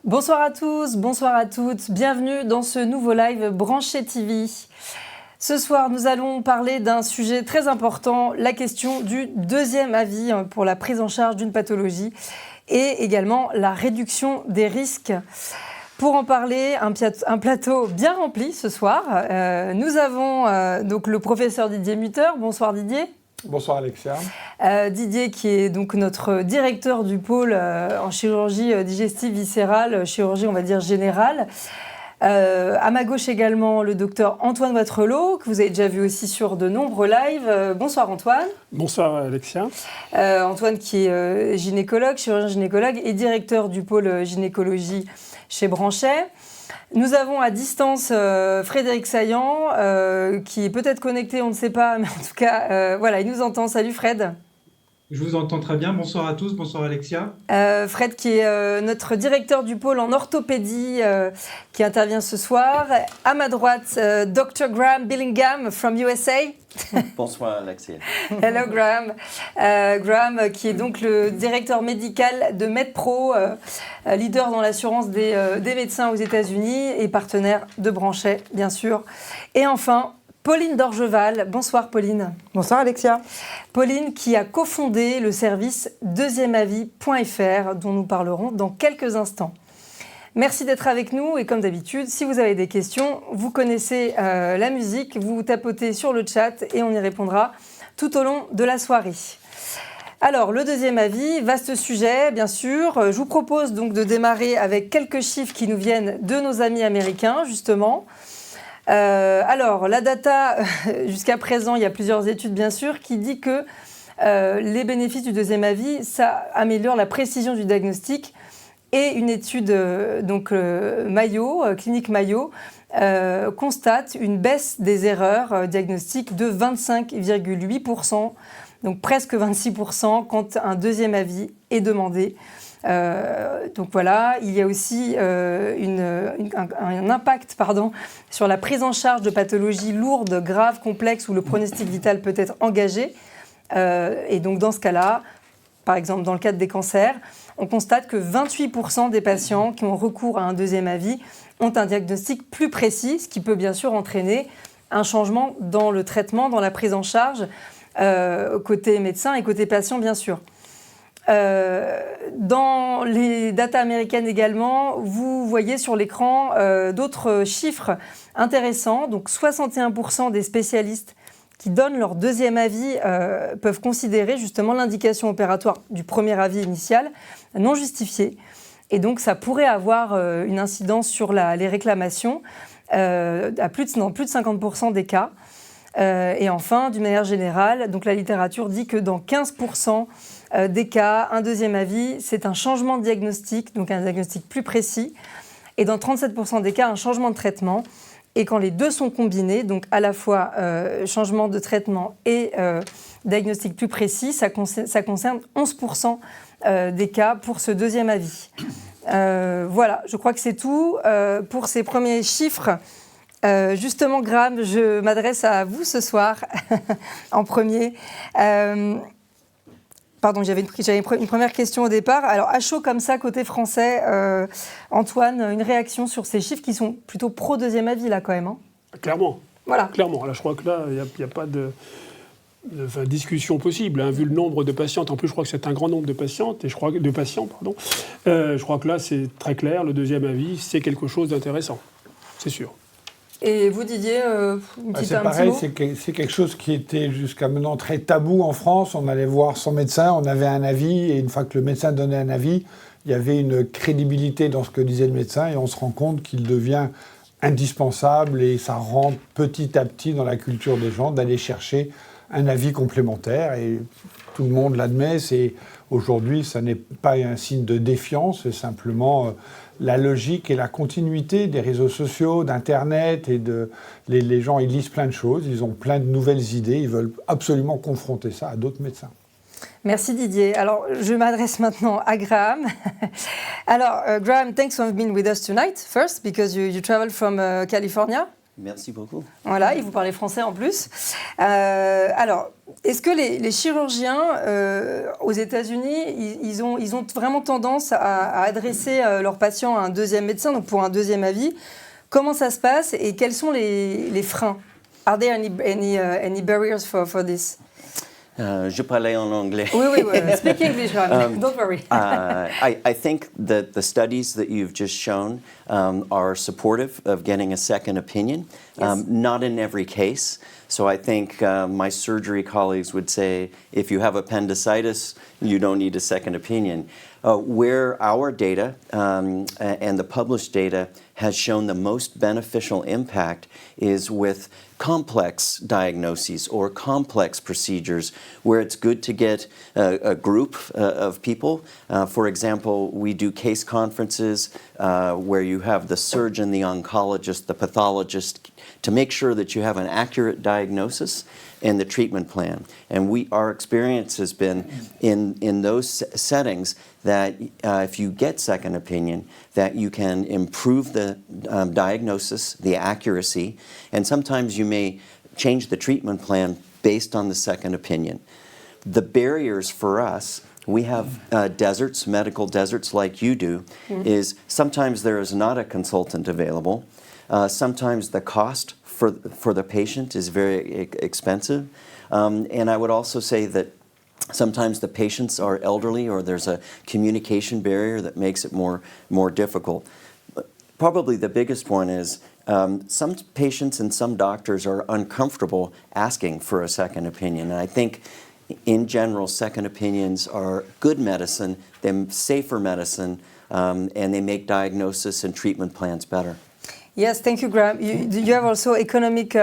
Bonsoir à tous, bonsoir à toutes, bienvenue dans ce nouveau live Branché TV. Ce soir, nous allons parler d'un sujet très important, la question du deuxième avis pour la prise en charge d'une pathologie et également la réduction des risques. Pour en parler, un plateau bien rempli ce soir. Nous avons donc le professeur Didier Mutter. Bonsoir Didier. Bonsoir Alexia. Didier qui est donc notre directeur du pôle en chirurgie digestive viscérale, chirurgie on va dire générale. À ma gauche également le docteur Antoine Watrelot, que vous avez déjà vu aussi sur de nombreux lives. Bonsoir Antoine. Bonsoir Alexia. Antoine qui est gynécologue, chirurgien gynécologue et directeur du pôle gynécologie chez Branchet. Nous avons à distance Frédéric Saillant, qui est peut-être connecté, on ne sait pas, mais en tout cas, voilà, il nous entend. Salut Fred. Je vous entends très bien. Bonsoir à tous. Bonsoir Alexia. Fred qui est notre directeur du pôle en orthopédie qui intervient ce soir. À ma droite, Dr. Graham Billingham from USA. Bonsoir Alexia. Hello Graham. Graham qui est donc le directeur médical de MedPro, leader dans l'assurance des médecins aux États-Unis et partenaire de Branchet, bien sûr. Et enfin, Pauline Dorgeval. Bonsoir Pauline. Bonsoir Alexia. Pauline qui a cofondé le service deuxièmeavis.fr dont nous parlerons dans quelques instants. Merci d'être avec nous et comme d'habitude, si vous avez des questions, vous connaissez la musique, vous tapotez sur le chat et on y répondra tout au long de la soirée. Alors, le deuxième avis, vaste sujet, bien sûr. Je vous propose donc de démarrer avec quelques chiffres qui nous viennent de nos amis américains, justement. Alors, la data, jusqu'à présent, il y a plusieurs études, bien sûr, qui disent que les bénéfices du deuxième avis, ça améliore la précision du diagnostic. Et une étude clinique Mayo, constate une baisse des erreurs diagnostiques de 25,8%, donc presque 26% quand un deuxième avis est demandé. Donc voilà, il y a aussi un impact sur la prise en charge de pathologies lourdes, graves, complexes où le pronostic vital peut être engagé. Et donc dans ce cas-là, par exemple dans le cadre des cancers, on constate que 28% des patients qui ont recours à un deuxième avis ont un diagnostic plus précis, ce qui peut bien sûr entraîner un changement dans le traitement, dans la prise en charge, côté médecin et côté patient bien sûr. Dans les datas américaines également, vous voyez sur l'écran d'autres chiffres intéressants. Donc 61% des spécialistes qui donnent leur deuxième avis peuvent considérer justement l'indication opératoire du premier avis initial non justifiée. Et donc ça pourrait avoir une incidence sur les réclamations dans plus de 50% des cas. Et enfin, d'une manière générale, donc la littérature dit que dans 15% des cas, un deuxième avis, c'est un changement de diagnostic, donc un diagnostic plus précis. Et dans 37% des cas, un changement de traitement. Et quand les deux sont combinés, donc à la fois changement de traitement et diagnostic plus précis, ça concerne 11% des cas pour ce deuxième avis. Voilà, je crois que c'est tout pour ces premiers chiffres. Justement, Graham, je m'adresse à vous ce soir en premier. Pardon, j'avais une première question au départ. Alors, à chaud comme ça, côté français, Antoine, une réaction sur ces chiffres qui sont plutôt pro-deuxième avis, là, quand même. Hein. Clairement. Voilà. Clairement. Là, je crois que là, il n'y a pas de discussion possible. Hein, vu le nombre de patientes, en plus, je crois que c'est un grand nombre de patients. Je crois que là, c'est très clair. Le deuxième avis, c'est quelque chose d'intéressant. C'est sûr. Et vous, Didier, c'est pareil, c'est quelque chose qui était jusqu'à maintenant très tabou en France. On allait voir son médecin, on avait un avis, et une fois que le médecin donnait un avis, il y avait une crédibilité dans ce que disait le médecin, et on se rend compte qu'il devient indispensable, et ça rentre petit à petit dans la culture des gens d'aller chercher un avis complémentaire, et tout le monde l'admet. Aujourd'hui, ça n'est pas un signe de défiance, c'est simplement la logique et la continuité des réseaux sociaux, d'Internet, et les gens, ils lisent plein de choses, ils ont plein de nouvelles idées, ils veulent absolument confronter ça à d'autres médecins. Merci Didier. Alors, je m'adresse maintenant à Graham. Alors, Graham, thanks for being with us tonight, first, because you traveled from California. Merci beaucoup. Voilà, et vous parlez français en plus. Alors, est-ce que les chirurgiens aux États-Unis, ils ont vraiment tendance à adresser leurs patients à un deuxième médecin, donc pour un deuxième avis? Comment ça se passe et quels sont les freins? Are there any barriers for this? Je parlais en anglais. Oui, speak English, don't worry. I think that the studies that you've just shown are supportive of getting a second opinion. Yes. Not in every case. So I think my surgery colleagues would say, if you have appendicitis, you don't need a second opinion. Where our data and the published data has shown the most beneficial impact is with complex diagnoses or complex procedures where it's good to get a group of people. For example, we do case conferences where you have the surgeon, the oncologist, the pathologist, to make sure that you have an accurate diagnosis and the treatment plan. And our experience has been in those settings that if you get second opinion, that you can improve the diagnosis, the accuracy, and sometimes you may change the treatment plan based on the second opinion. The barriers for us, we have deserts, medical deserts like you do, is sometimes there is not a consultant available. Sometimes the cost for the patient is very expensive. And I would also say that sometimes the patients are elderly or there's a communication barrier that makes it more difficult. Probably the biggest one is some patients and some doctors are uncomfortable asking for a second opinion. And I think in general, second opinions are good medicine, they're safer medicine, and they make diagnosis and treatment plans better. Yes, thank you, Graham. You have also economic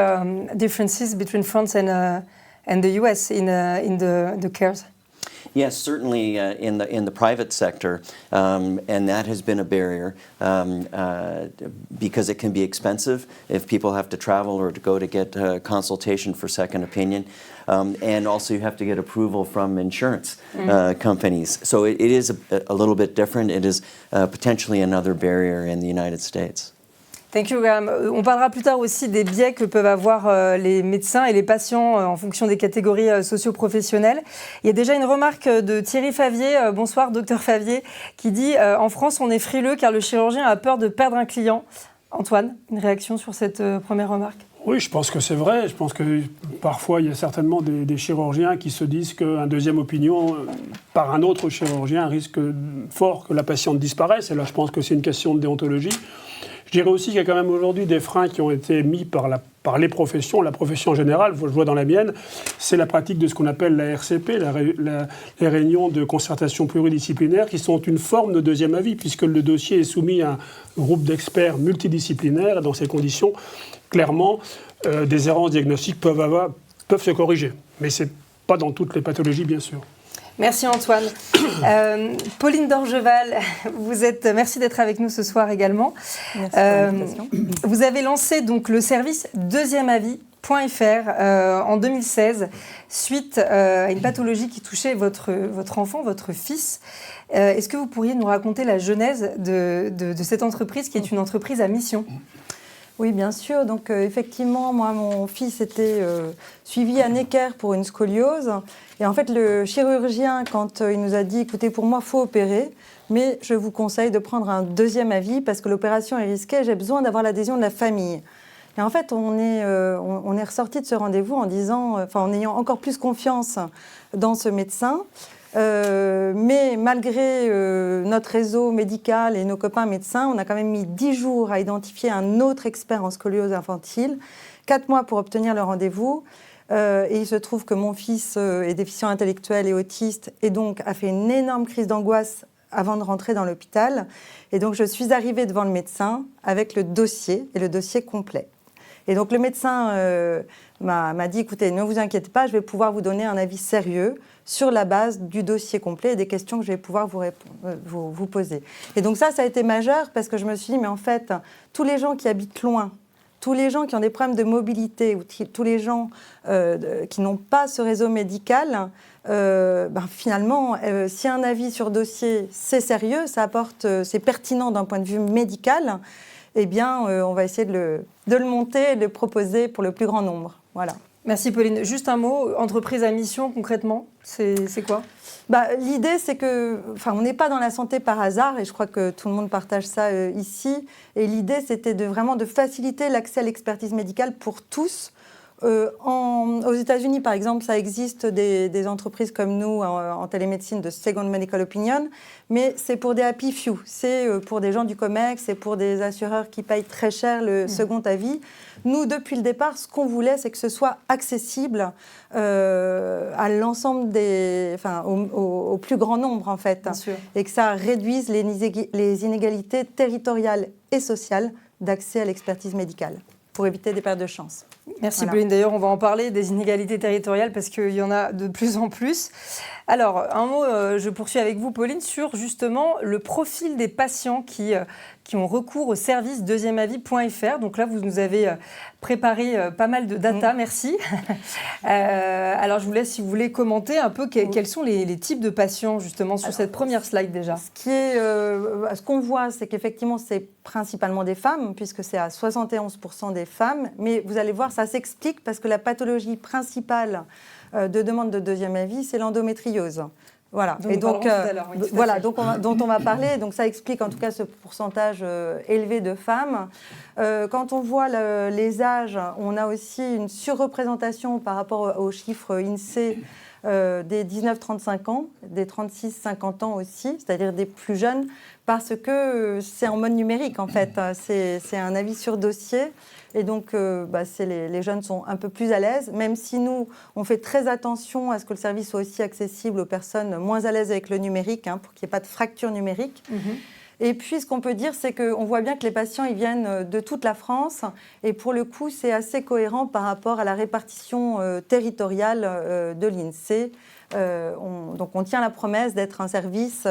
differences between France and the US in the cares. Yes, certainly in the private sector, and that has been a barrier because it can be expensive if people have to travel or to go to get a consultation for second opinion, and also you have to get approval from insurance companies. So it is a little bit different. It is potentially another barrier in the United States. Thank you, Graham. On parlera plus tard aussi des biais que peuvent avoir les médecins et les patients en fonction des catégories socio-professionnelles. Il y a déjà une remarque de Thierry Favier, bonsoir docteur Favier, qui dit « En France, on est frileux car le chirurgien a peur de perdre un client ». Antoine, une réaction sur cette première remarque? Oui, je pense que c'est vrai. Je pense que parfois, il y a certainement des chirurgiens qui se disent qu'une deuxième opinion par un autre chirurgien risque fort que la patiente disparaisse. Et là, je pense que c'est une question de déontologie. Je dirais aussi qu'il y a quand même aujourd'hui des freins qui ont été mis par les professions. La profession générale, je vois dans la mienne, c'est la pratique de ce qu'on appelle la RCP, les réunions de concertation pluridisciplinaire, qui sont une forme de deuxième avis, puisque le dossier est soumis à un groupe d'experts multidisciplinaires. Et dans ces conditions, clairement, des errances diagnostiques peuvent se corriger. Mais ce n'est pas dans toutes les pathologies, bien sûr. Merci Antoine. Pauline d'Orgeval, merci d'être avec nous ce soir également. Merci pour l'invitation. Vous avez lancé donc le service deuxièmeavis.fr en 2016 suite à une pathologie qui touchait votre enfant, votre fils. Est-ce que vous pourriez nous raconter la genèse de cette entreprise qui est une entreprise à mission ? Oui, bien sûr. Donc, effectivement, moi, mon fils était suivi à Necker pour une scoliose. Et en fait, le chirurgien, quand il nous a dit « Écoutez, pour moi, il faut opérer, mais je vous conseille de prendre un deuxième avis parce que l'opération est risquée, j'ai besoin d'avoir l'adhésion de la famille. » Et en fait, on est ressorti de ce rendez-vous en ayant encore plus confiance dans ce médecin. Mais malgré notre réseau médical et nos copains médecins, on a quand même mis 10 jours à identifier un autre expert en scoliose infantile, 4 mois pour obtenir le rendez-vous. Et il se trouve que mon fils est déficient intellectuel et autiste et donc a fait une énorme crise d'angoisse avant de rentrer dans l'hôpital. Et donc je suis arrivée devant le médecin avec le dossier et le dossier complet. Et donc le médecin m'a dit « Écoutez, ne vous inquiétez pas, je vais pouvoir vous donner un avis sérieux sur la base du dossier complet et des questions que je vais pouvoir vous poser. » Et donc ça a été majeur parce que je me suis dit « Mais en fait, tous les gens qui habitent loin, tous les gens qui ont des problèmes de mobilité, ou tous les gens qui n'ont pas ce réseau médical, finalement, si un avis sur dossier, c'est sérieux, ça apporte, c'est pertinent d'un point de vue médical. eh bien, on va essayer de le monter et de le proposer pour le plus grand nombre. Voilà. Merci Pauline. Juste un mot, entreprise à mission concrètement, c'est quoi ? L'idée, c'est que, on n'est pas dans la santé par hasard, et je crois que tout le monde partage ça ici. Et l'idée, c'était vraiment de faciliter l'accès à l'expertise médicale pour tous. Aux États-Unis, par exemple, ça existe des entreprises comme nous en télémédecine de Second Medical Opinion, mais c'est pour des happy few, c'est pour des gens du COMEX, c'est pour des assureurs qui payent très cher le second avis. Nous, depuis le départ, ce qu'on voulait, c'est que ce soit accessible à l'ensemble au plus grand nombre, en fait, et que ça réduise les inégalités territoriales et sociales d'accès à l'expertise médicale, pour éviter des pertes de chance. Merci Pauline. D'ailleurs, on va en parler des inégalités territoriales parce qu'il y en a de plus en plus. Alors, un mot, je poursuis avec vous Pauline, sur justement le profil des patients qui ont recours au service deuxièmeavis.fr. Donc là, vous nous avez préparé pas mal de data, merci. Alors, je vous laisse, si vous voulez, commenter un peu quels sont les types de patients, justement, sur cette première slide déjà. Ce qu'on voit, c'est qu'effectivement, c'est principalement des femmes, puisque c'est à 71% des femmes. Mais vous allez voir, ça s'explique parce que la pathologie principale de demande de deuxième avis, c'est l'endométriose. Voilà. Et donc, dont on va parler. Donc, ça explique en tout cas ce pourcentage élevé de femmes. Quand on voit les âges, on a aussi une surreprésentation par rapport aux chiffres INSEE des 19-35 ans, des 36-50 ans aussi, c'est-à-dire des plus jeunes, parce que c'est en mode numérique en fait. C'est un avis sur dossier. Et donc, les jeunes sont un peu plus à l'aise, même si nous, on fait très attention à ce que le service soit aussi accessible aux personnes moins à l'aise avec le numérique, pour qu'il n'y ait pas de fracture numérique. Et puis, ce qu'on peut dire, c'est qu'on voit bien que les patients, ils viennent de toute la France. Et pour le coup, c'est assez cohérent par rapport à la répartition territoriale de l'INSEE. Donc, on tient la promesse d'être un service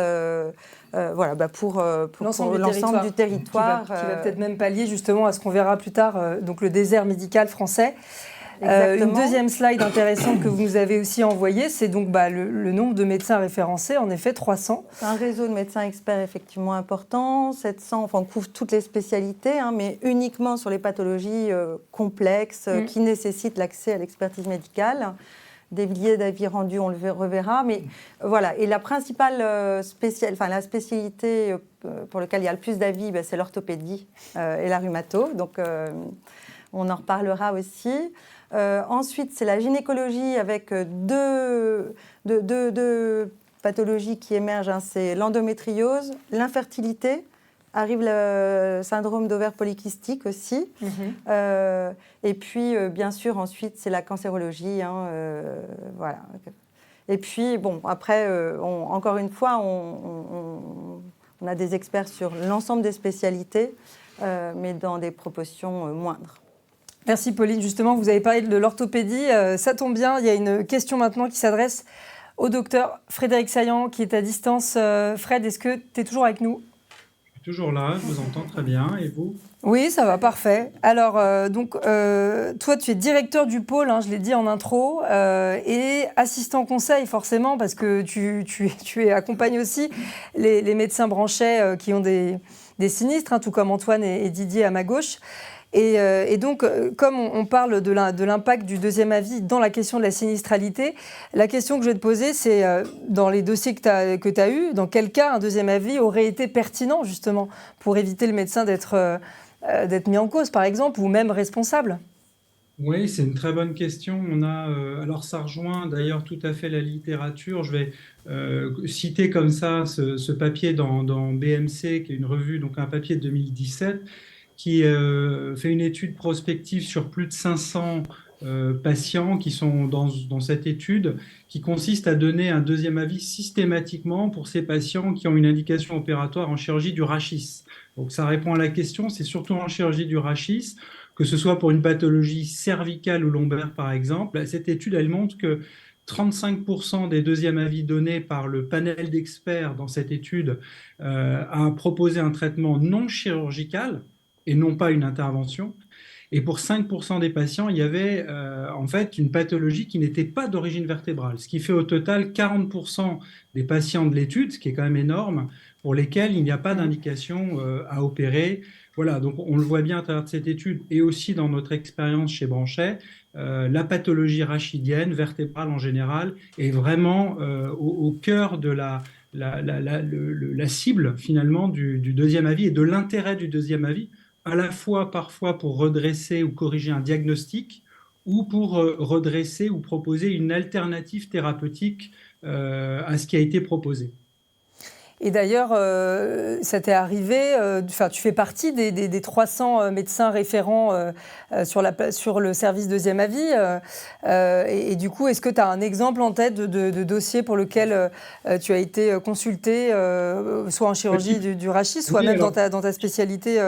pour l'ensemble du territoire. Qui va peut-être même pallier justement à ce qu'on verra plus tard, donc le désert médical français. Une deuxième slide intéressante que vous nous avez aussi envoyée, c'est donc le nombre de médecins référencés, en effet 300. C'est un réseau de médecins experts effectivement important, 700, on couvre toutes les spécialités, mais uniquement sur les pathologies complexes qui nécessitent l'accès à l'expertise médicale. Des milliers d'avis rendus, on le reverra, mais voilà. Et la principale la spécialité pour laquelle il y a le plus d'avis, c'est l'orthopédie et la rhumato, donc on en reparlera aussi. Ensuite, c'est la gynécologie avec deux pathologies qui émergent, c'est l'endométriose, l'infertilité. Arrive le syndrome d'ovaire polykystique aussi. Et puis, bien sûr, ensuite, c'est la cancérologie. Voilà. Et puis, après, encore une fois, on a des experts sur l'ensemble des spécialités, mais dans des proportions moindres. Merci Pauline. Justement, vous avez parlé de l'orthopédie. Ça tombe bien, il y a une question maintenant qui s'adresse au docteur Frédéric Saillant, qui est à distance. Fred, est-ce que tu es toujours avec nous ? Toujours là, je vous entends très bien. Et vous ? Oui, ça va, parfait. Alors, toi, tu es directeur du pôle, je l'ai dit en intro, et assistant conseil, forcément, parce que tu accompagnes aussi les médecins branchés qui ont des sinistres, tout comme Antoine et Didier à ma gauche. Et donc, comme on parle de l'impact du deuxième avis dans la question de la sinistralité, la question que je vais te poser, c'est dans les dossiers que tu as eus, dans quel cas un deuxième avis aurait été pertinent, justement, pour éviter le médecin d'être mis en cause, par exemple, ou même responsable ? Oui, c'est une très bonne question. Alors ça rejoint d'ailleurs tout à fait la littérature. Je vais citer comme ça ce papier dans BMC, qui est une revue, donc un papier de 2017, qui fait une étude prospective sur plus de 500 patients qui sont dans cette étude, qui consiste à donner un deuxième avis systématiquement pour ces patients qui ont une indication opératoire en chirurgie du rachis. Donc ça répond à la question, c'est surtout en chirurgie du rachis, que ce soit pour une pathologie cervicale ou lombaire par exemple. Cette étude, elle montre que 35% des deuxièmes avis donnés par le panel d'experts dans cette étude a proposé un traitement non chirurgical et non pas une intervention. Et pour 5% des patients, il y avait en fait une pathologie qui n'était pas d'origine vertébrale, ce qui fait au total 40% des patients de l'étude, ce qui est quand même énorme, pour lesquels il n'y a pas d'indication à opérer. Voilà, donc on le voit bien à travers cette étude et aussi dans notre expérience chez Branchet, la pathologie rachidienne, vertébrale en général, est vraiment au cœur de la cible finalement du deuxième avis et de l'intérêt du deuxième avis, à la fois parfois pour redresser ou corriger un diagnostic ou pour redresser ou proposer une alternative thérapeutique à ce qui a été proposé. Et d'ailleurs, ça t'est arrivé, tu fais partie des 300 médecins référents sur le service deuxième avis. Et du coup, est-ce que tu as un exemple en tête de dossier pour lequel tu as été consulté, soit en chirurgie du rachis, soit même dans ta spécialité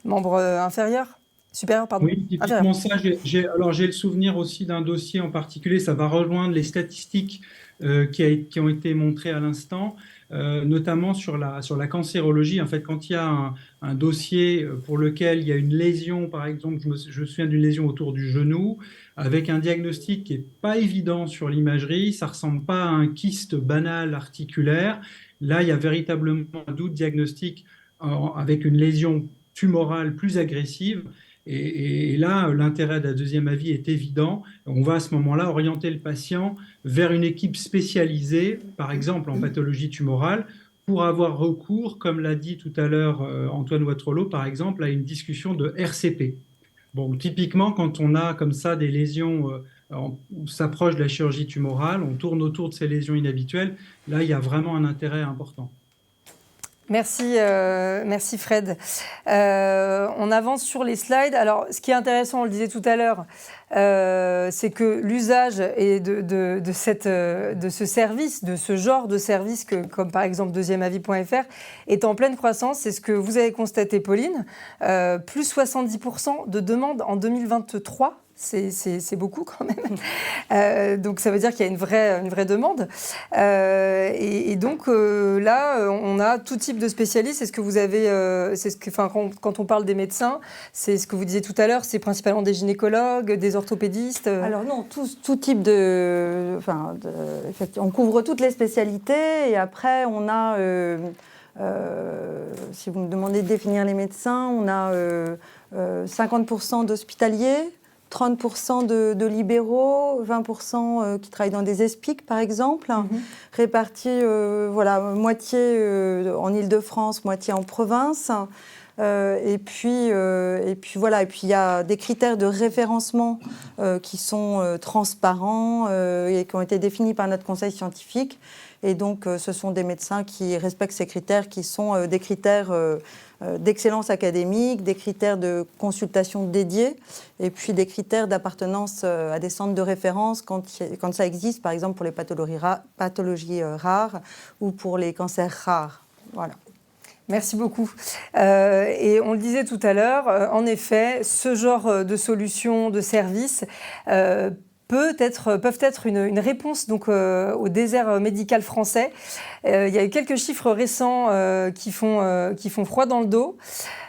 membre inférieur supérieur, pardon. Oui, typiquement ça, j'ai le souvenir aussi d'un dossier en particulier, ça va rejoindre les statistiques qui ont été montrées à l'instant. Notamment sur la cancérologie. En fait, quand il y a un dossier pour lequel il y a une lésion, par exemple, je me souviens d'une lésion autour du genou, avec un diagnostic qui n'est pas évident sur l'imagerie, ça ne ressemble pas à un kyste banal articulaire. Là, il y a véritablement un doute diagnostique avec une lésion tumorale plus agressive. Et là, l'intérêt d'un deuxième avis est évident. On va à ce moment-là orienter le patient vers une équipe spécialisée, par exemple en pathologie tumorale, pour avoir recours, comme l'a dit tout à l'heure Antoine Watrelot, par exemple, à une discussion de RCP. Bon, typiquement, quand on a comme ça des lésions on s'approche de la chirurgie tumorale, on tourne autour de ces lésions inhabituelles, là, il y a vraiment un intérêt important. Merci Fred. On avance sur les slides. Alors, ce qui est intéressant, on le disait tout à l'heure, c'est que l'usage de ce service, de ce genre de service, comme par exemple deuxièmeavis.fr, est en pleine croissance. C'est ce que vous avez constaté, Pauline. Plus 70% de demandes en 2023. C'est beaucoup quand même. Donc ça veut dire qu'il y a une vraie demande. Et donc là, on a tout type de spécialistes. Est-ce que vous avez, quand on parle des médecins, c'est ce que vous disiez tout à l'heure, c'est principalement des gynécologues, des orthopédistes Alors non, tout type de... on couvre toutes les spécialités et après on a... si vous me demandez de définir les médecins, on a 50% d'hospitaliers, 30% de libéraux, 20% qui travaillent dans des ESPIC, par exemple, répartis, moitié en Île-de-France, moitié en province. Et puis il y a des critères de référencement qui sont transparents et qui ont été définis par notre conseil scientifique. Et donc, ce sont des médecins qui respectent ces critères, qui sont des critères d'excellence académique, des critères de consultation dédiés, et puis des critères d'appartenance à des centres de référence quand ça existe, par exemple pour les pathologies rares ou pour les cancers rares. Voilà. Merci beaucoup. Et on le disait tout à l'heure, en effet, ce genre de solutions, de services peuvent être une réponse donc, au désert médical français. Il y a eu quelques chiffres récents qui font froid dans le dos.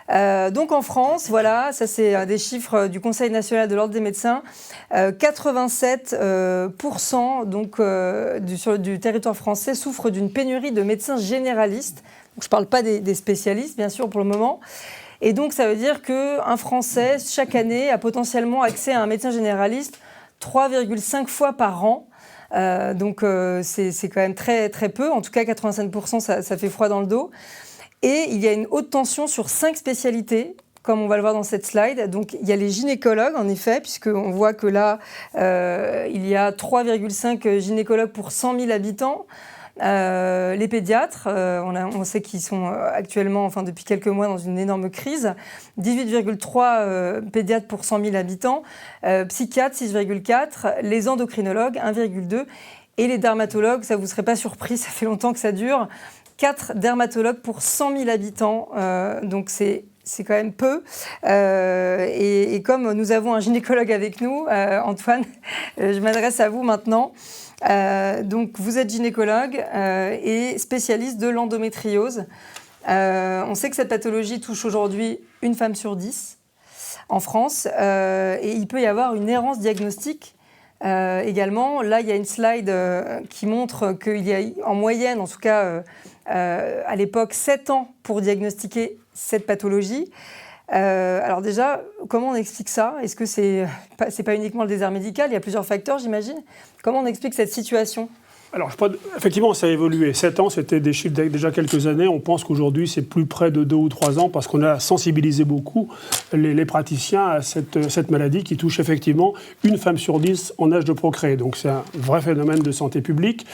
Donc en France, voilà, ça c'est des chiffres du Conseil national de l'ordre des médecins, 87% donc, du territoire français souffre d'une pénurie de médecins généralistes. Donc, je ne parle pas des spécialistes, bien sûr, pour le moment. Et donc ça veut dire qu'un Français, chaque année, a potentiellement accès à un médecin généraliste 3,5 fois par an. Donc c'est quand même très, très peu. En tout cas, 85%, ça fait froid dans le dos. Et il y a une haute tension sur 5 spécialités, comme on va le voir dans cette slide. Donc il y a les gynécologues, en effet, puisqu'on voit que là, il y a 3,5 gynécologues pour 100 000 habitants. Les pédiatres, on sait qu'ils sont actuellement, depuis quelques mois, dans une énorme crise. 18,3 pédiatres pour 100 000 habitants. Psychiatres, 6,4. Les endocrinologues, 1,2. Et les dermatologues, ça ne vous serait pas surpris, ça fait longtemps que ça dure. 4 dermatologues pour 100 000 habitants. Donc c'est quand même peu. Et comme nous avons un gynécologue avec nous, Antoine, je m'adresse à vous maintenant. Donc, vous êtes gynécologue et spécialiste de l'endométriose. On sait que cette pathologie touche aujourd'hui une femme sur 10 en France et il peut y avoir une errance diagnostique également. Là, il y a une slide qui montre qu'il y a en moyenne, en tout cas, à l'époque 7 ans pour diagnostiquer cette pathologie. Alors déjà, comment on explique ça? Est-ce que c'est pas uniquement le désert médical? Il y a plusieurs facteurs, j'imagine. Comment on explique cette situation? Alors, effectivement, ça a évolué. 7 ans, c'était des chiffres déjà quelques années. On pense qu'aujourd'hui, c'est plus près de 2 ou 3 ans parce qu'on a sensibilisé beaucoup les praticiens à cette maladie qui touche effectivement une femme sur 10 en âge de procréer. Donc, c'est un vrai phénomène de santé publique.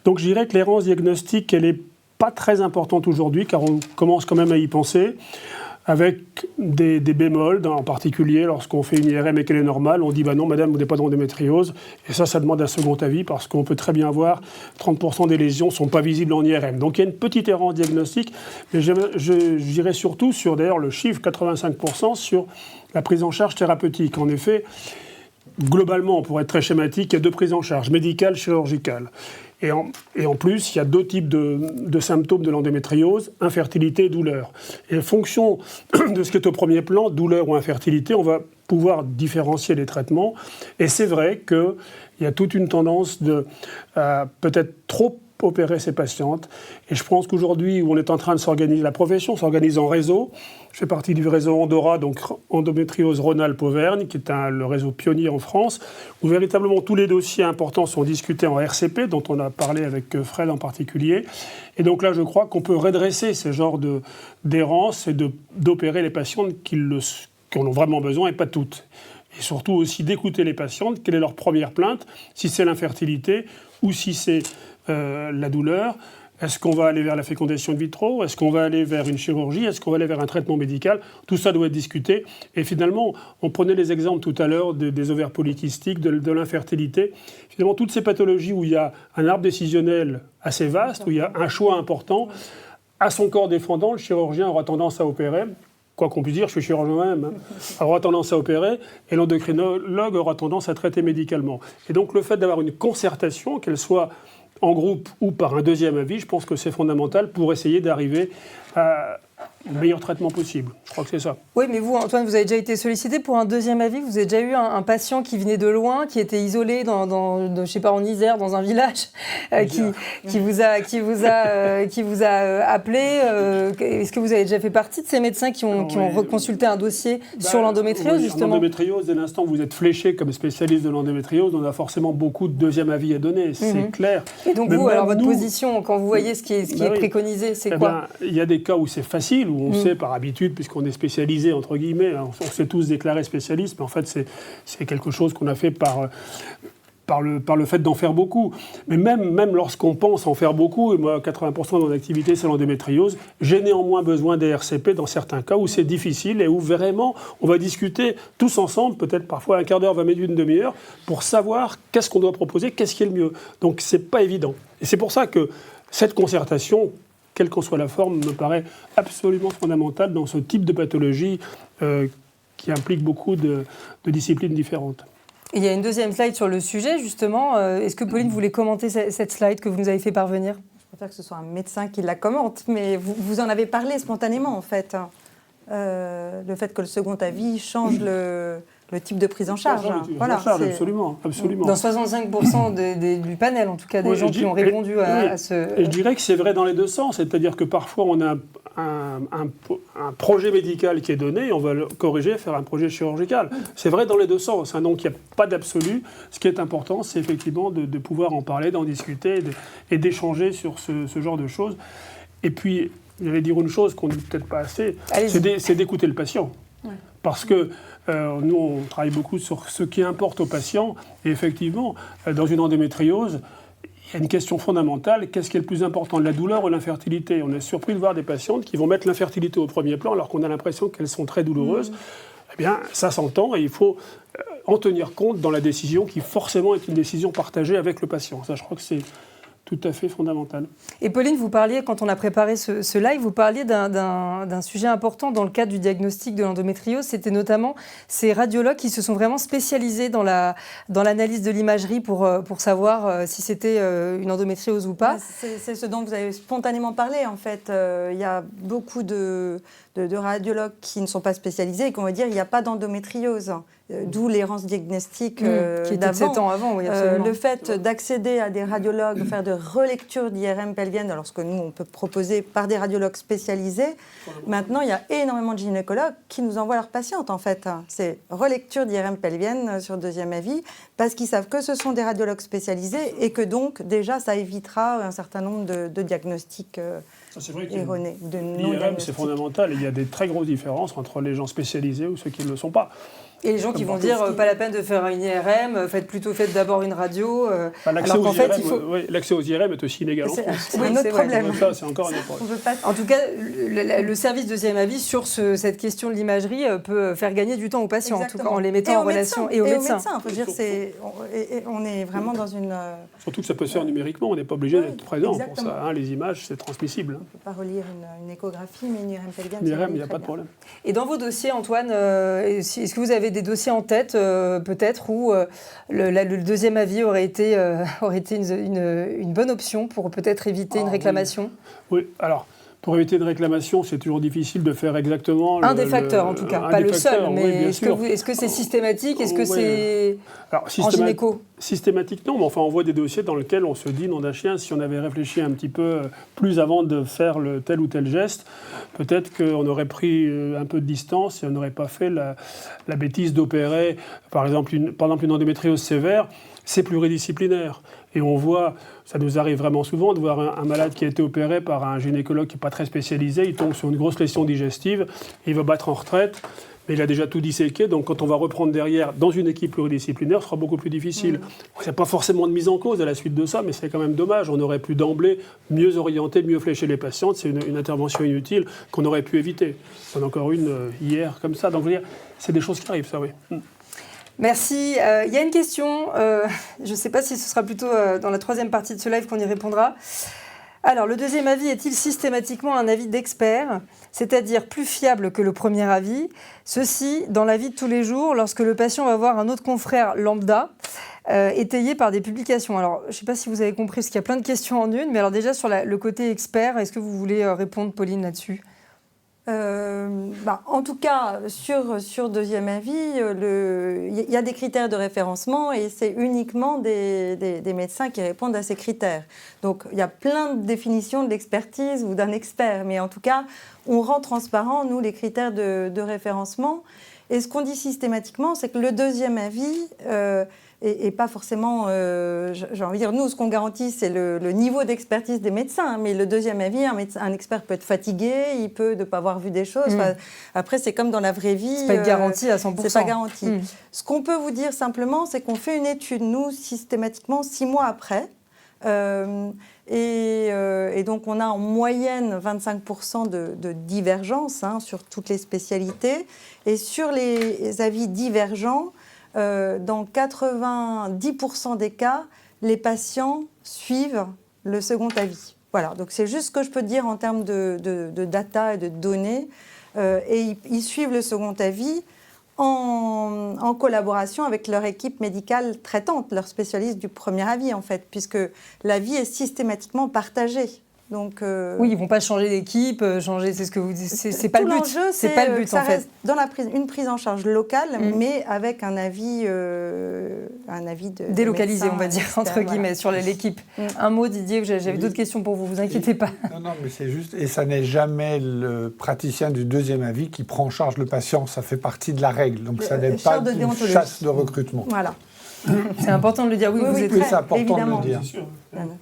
Donc, je dirais que l'errance diagnostique, elle n'est pas très importante aujourd'hui car on commence quand même à y penser. Avec des bémols, en particulier lorsqu'on fait une IRM et qu'elle est normale, on dit non madame, vous n'avez pas d'endométriose. Et ça demande un second avis parce qu'on peut très bien voir 30% des lésions ne sont pas visibles en IRM. Donc il y a une petite errance diagnostique, mais je dirais surtout sur d'ailleurs le chiffre 85% sur la prise en charge thérapeutique. En effet, globalement, pour être très schématique, il y a 2 prises en charge, médicale, chirurgicale. Et en plus, il y a 2 types de symptômes de l'endométriose, infertilité et douleur. Et en fonction de ce qui est au premier plan, douleur ou infertilité, on va pouvoir différencier les traitements. Et c'est vrai qu'il y a toute une tendance de peut-être trop opérer ces patientes. Et je pense qu'aujourd'hui, où on est en train de s'organiser, la profession s'organise en réseau. Je fais partie du réseau Andora, donc endométriose Rhône-Alpes-Auvergne, qui est le réseau pionnier en France, où véritablement tous les dossiers importants sont discutés en RCP, dont on a parlé avec Fred en particulier. Et donc là, je crois qu'on peut redresser ce genre d'errance et d'opérer les patientes qui en ont vraiment besoin et pas toutes. Et surtout aussi d'écouter les patientes, quelle est leur première plainte, si c'est l'infertilité ou si c'est la douleur. Est-ce qu'on va aller vers la fécondation in vitro? Est-ce qu'on va aller vers une chirurgie? Est-ce qu'on va aller vers un traitement médical? Tout ça doit être discuté. Et finalement, on prenait les exemples tout à l'heure des ovaires polykystiques, de l'infertilité. Finalement, toutes ces pathologies où il y a un arbre décisionnel assez vaste, où il y a un choix important, à son corps défendant, le chirurgien aura tendance à opérer. Quoi qu'on puisse dire, je suis chirurgien moi-même, aura tendance à opérer, et l'endocrinologue aura tendance à traiter médicalement. Et donc le fait d'avoir une concertation, qu'elle soit en groupe ou par un deuxième avis, je pense que c'est fondamental pour essayer d'arriver à le meilleur traitement possible. Je crois que c'est ça. Oui, mais vous, Antoine, vous avez déjà été sollicité pour un deuxième avis. Vous avez déjà eu un patient qui venait de loin, qui était isolé je sais pas, en Isère, dans un village, qui vous a appelé. Est-ce que vous avez déjà fait partie de ces médecins qui ont reconsulté un dossier sur l'endométriose, justement? En endométriose, dès l'instant où vous êtes fléché comme spécialiste de l'endométriose, on a forcément beaucoup de deuxième avis à donner, c'est clair. Et donc votre position, quand vous voyez ce qui est préconisé, c'est quoi? Il y a des cas où c'est facile, où on sait par habitude, puisqu'on est spécialisé, entre guillemets, on s'est tous déclarés spécialistes, mais en fait c'est quelque chose qu'on a fait par le fait d'en faire beaucoup. Mais même lorsqu'on pense en faire beaucoup, et moi 80% de mon activité c'est l'endométriose, j'ai néanmoins besoin des RCP dans certains cas où c'est difficile et où vraiment on va discuter tous ensemble, peut-être parfois un quart d'heure, 20 minutes, une demi-heure, pour savoir qu'est-ce qu'on doit proposer, qu'est-ce qui est le mieux. Donc c'est pas évident. Et c'est pour ça que cette concertation, quelle qu'en soit la forme, me paraît absolument fondamentale dans ce type de pathologie qui implique beaucoup de disciplines différentes. Il y a une deuxième slide sur le sujet, justement. Est-ce que Pauline voulait commenter cette slide que vous nous avez fait parvenir? Je préfère que ce soit un médecin qui la commente, mais vous en avez parlé spontanément, en fait. Le fait que le second avis change le type de prise en charge. Absolument. Dans 65% du panel, en tout cas, des gens qui ont répondu à ce... Et je dirais que c'est vrai dans les deux sens, c'est-à-dire que parfois on a un projet médical qui est donné, on va le corriger, faire un projet chirurgical. C'est vrai dans les deux sens, donc il n'y a pas d'absolu. Ce qui est important, c'est effectivement de pouvoir en parler, d'en discuter et d'échanger sur ce genre de choses. Et puis, je vais dire une chose qu'on ne dit peut-être pas assez, c'est d'écouter le patient. Ouais. Parce que nous, on travaille beaucoup sur ce qui importe aux patients. Et effectivement, dans une endométriose, il y a une question fondamentale. Qu'est-ce qui est le plus important, la douleur ou l'infertilité? On est surpris de voir des patientes qui vont mettre l'infertilité au premier plan alors qu'on a l'impression qu'elles sont très douloureuses. Eh bien, ça s'entend et il faut en tenir compte dans la décision qui forcément est une décision partagée avec le patient. Ça, je crois que c'est tout à fait fondamental. Et Pauline, vous parliez, quand on a préparé ce live, vous parliez d'un sujet important dans le cadre du diagnostic de l'endométriose. C'était notamment ces radiologues qui se sont vraiment spécialisés dans l'analyse de l'imagerie pour savoir si c'était une endométriose ou pas. C'est ce dont vous avez spontanément parlé, en fait. Il y a beaucoup de de radiologues qui ne sont pas spécialisés et qu'on va dire il n'y a pas d'endométriose. D'où l'errance diagnostique qui était 7 ans avant, oui, absolument. Le fait d'accéder à des radiologues, faire de relecture d'IRM pelvienne, alors ce que nous, on peut proposer par des radiologues spécialisés. Maintenant, il y a énormément de gynécologues qui nous envoient leurs patientes, en fait. C'est relecture d'IRM pelvienne sur deuxième avis, parce qu'ils savent que ce sont des radiologues spécialisés et que donc, déjà, ça évitera un certain nombre de diagnostics erronés. L'IRM, c'est fondamental. Il y a des très grosses différences entre les gens spécialisés ou ceux qui ne le sont pas. Et les gens qui vont dire pas la peine de faire une IRM, faites d'abord une radio. L'accès aux IRM est aussi inégal en France. C'est un autre problème. Ça, c'est encore un autre problème. En tout cas, le service deuxième avis sur cette question de l'imagerie peut faire gagner du temps aux patients, exactement. En tout cas en les mettant en relation et aux médecins. On est vraiment dans une... Surtout que ça peut se faire numériquement, on n'est pas obligé d'être présent pour ça. Les images, c'est transmissible. On ne peut pas relire une échographie, mais une IRM pelvienne. L'IRM, il n'y a pas de problème. Et dans vos dossiers, Antoine, est-ce que vous avez des dossiers en tête, peut-être, où le deuxième avis aurait été une bonne option pour peut-être éviter une réclamation ? Oui, alors, pour éviter une réclamation, c'est toujours difficile de faire exactement... Un des facteurs, en tout cas, pas le seul, mais est-ce que c'est systématique ? Est-ce que c'est en gynéco ? Systématique, non, mais enfin, on voit des dossiers dans lesquels on se dit, nom d'un chien, si on avait réfléchi un petit peu plus avant de faire tel ou tel geste, peut-être qu'on aurait pris un peu de distance et on n'aurait pas fait la bêtise d'opérer, par exemple, une endométriose sévère. C'est pluridisciplinaire. Et on voit, ça nous arrive vraiment souvent, de voir un malade qui a été opéré par un gynécologue qui n'est pas très spécialisé, il tombe sur une grosse lésion digestive, il va battre en retraite, mais il a déjà tout disséqué, donc quand on va reprendre derrière dans une équipe pluridisciplinaire, ce sera beaucoup plus difficile. Il n'y a pas forcément de mise en cause à la suite de ça, mais c'est quand même dommage. On aurait pu d'emblée mieux orienter, mieux flécher les patientes. C'est une intervention inutile qu'on aurait pu éviter. On en a encore une hier comme ça. Donc, je veux dire, c'est des choses qui arrivent, ça, oui. Merci. Il y a une question, je ne sais pas si ce sera plutôt dans la troisième partie de ce live qu'on y répondra. Alors, le deuxième avis est-il systématiquement un avis d'expert, c'est-à-dire plus fiable que le premier avis ? Ceci, dans la vie de tous les jours, lorsque le patient va voir un autre confrère lambda, étayé par des publications. Alors, je ne sais pas si vous avez compris, parce qu'il y a plein de questions en une, mais alors déjà, sur le côté expert, est-ce que vous voulez répondre, Pauline, là-dessus ? En tout cas, sur deuxième avis, il y a des critères de référencement et c'est uniquement des médecins qui répondent à ces critères. Donc, il y a plein de définitions de l'expertise ou d'un expert, mais en tout cas, on rend transparent, nous, les critères de référencement. Et ce qu'on dit systématiquement, c'est que le deuxième avis et pas forcément, j'ai envie de dire, nous, ce qu'on garantit, c'est le niveau d'expertise des médecins. Mais le deuxième avis, un expert peut être fatigué, il peut ne pas avoir vu des choses. Après, c'est comme dans la vraie vie. C'est pas garanti à 100%. C'est pas garanti. Ce qu'on peut vous dire simplement, c'est qu'on fait une étude, nous, systématiquement, 6 mois après. Et donc, on a en moyenne 25% de divergence sur toutes les spécialités. Et sur les avis divergents, dans 90% des cas, les patients suivent le second avis. Voilà, donc c'est juste ce que je peux dire en termes de data et de données. Et ils suivent le second avis en collaboration avec leur équipe médicale traitante, leur spécialiste du premier avis en fait, puisque l'avis est systématiquement partagé. Donc, oui, ils ne vont pas changer d'équipe, c'est ce que vous dites. C'est pas le but. L'enjeu, c'est pas le but ça en fait. reste dans une prise en charge locale, mais avec un avis délocalisé, on va dire entre guillemets, sur l'équipe. Un mot, Didier, j'avais d'autres questions pour vous. Vous inquiétez pas. Non, mais c'est juste, et ça n'est jamais le praticien du deuxième avis qui prend en charge le patient. Ça fait partie de la règle. Donc ça n'est pas une chasse de recrutement. Voilà. C'est important de le dire. Oui, c'est important évidemment. de le dire.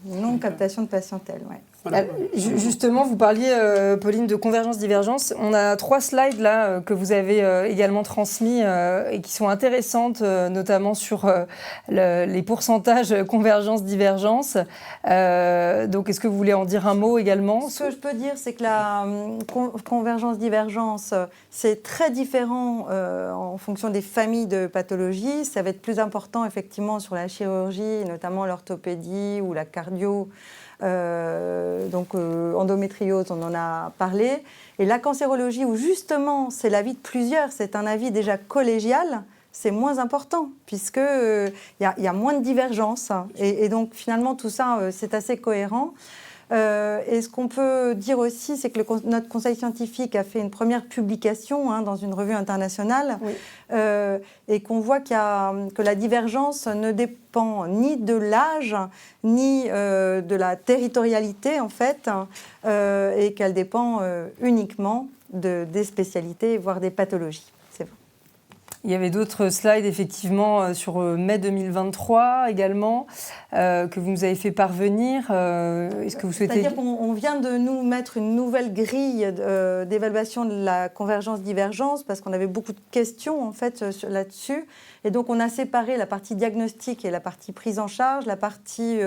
Non-captation de patientèle, oui. Voilà. Justement, vous parliez, Pauline, de convergence-divergence. On a 3 slides là que vous avez également transmis et qui sont intéressantes, notamment sur les pourcentages convergence-divergence. Donc, est-ce que vous voulez en dire un mot également ? Ce que je peux dire, c'est que la convergence-divergence, c'est très différent en fonction des familles de pathologies. Ça va être plus important, effectivement, sur la chirurgie, notamment l'orthopédie ou la cardio. Endométriose, on en a parlé. Et la cancérologie, où justement c'est l'avis de plusieurs, c'est un avis déjà collégial, c'est moins important, puisqu'il y a moins de divergences. Et donc finalement tout ça, c'est assez cohérent. Et ce qu'on peut dire aussi, c'est que notre conseil scientifique a fait une première publication dans une revue internationale, oui. Et qu'on voit que la divergence ne dépend ni de l'âge, ni de la territorialité, en fait, et qu'elle dépend uniquement des spécialités, voire des pathologies. C'est vrai. Il y avait d'autres slides, effectivement, sur mai 2023 également, que vous nous avez fait parvenir. Est-ce que vous souhaitez... C'est-à-dire qu'on vient de nous mettre une nouvelle grille d'évaluation de la convergence-divergence, parce qu'on avait beaucoup de questions, en fait, là-dessus. Et donc, on a séparé la partie diagnostic et la partie prise en charge, la partie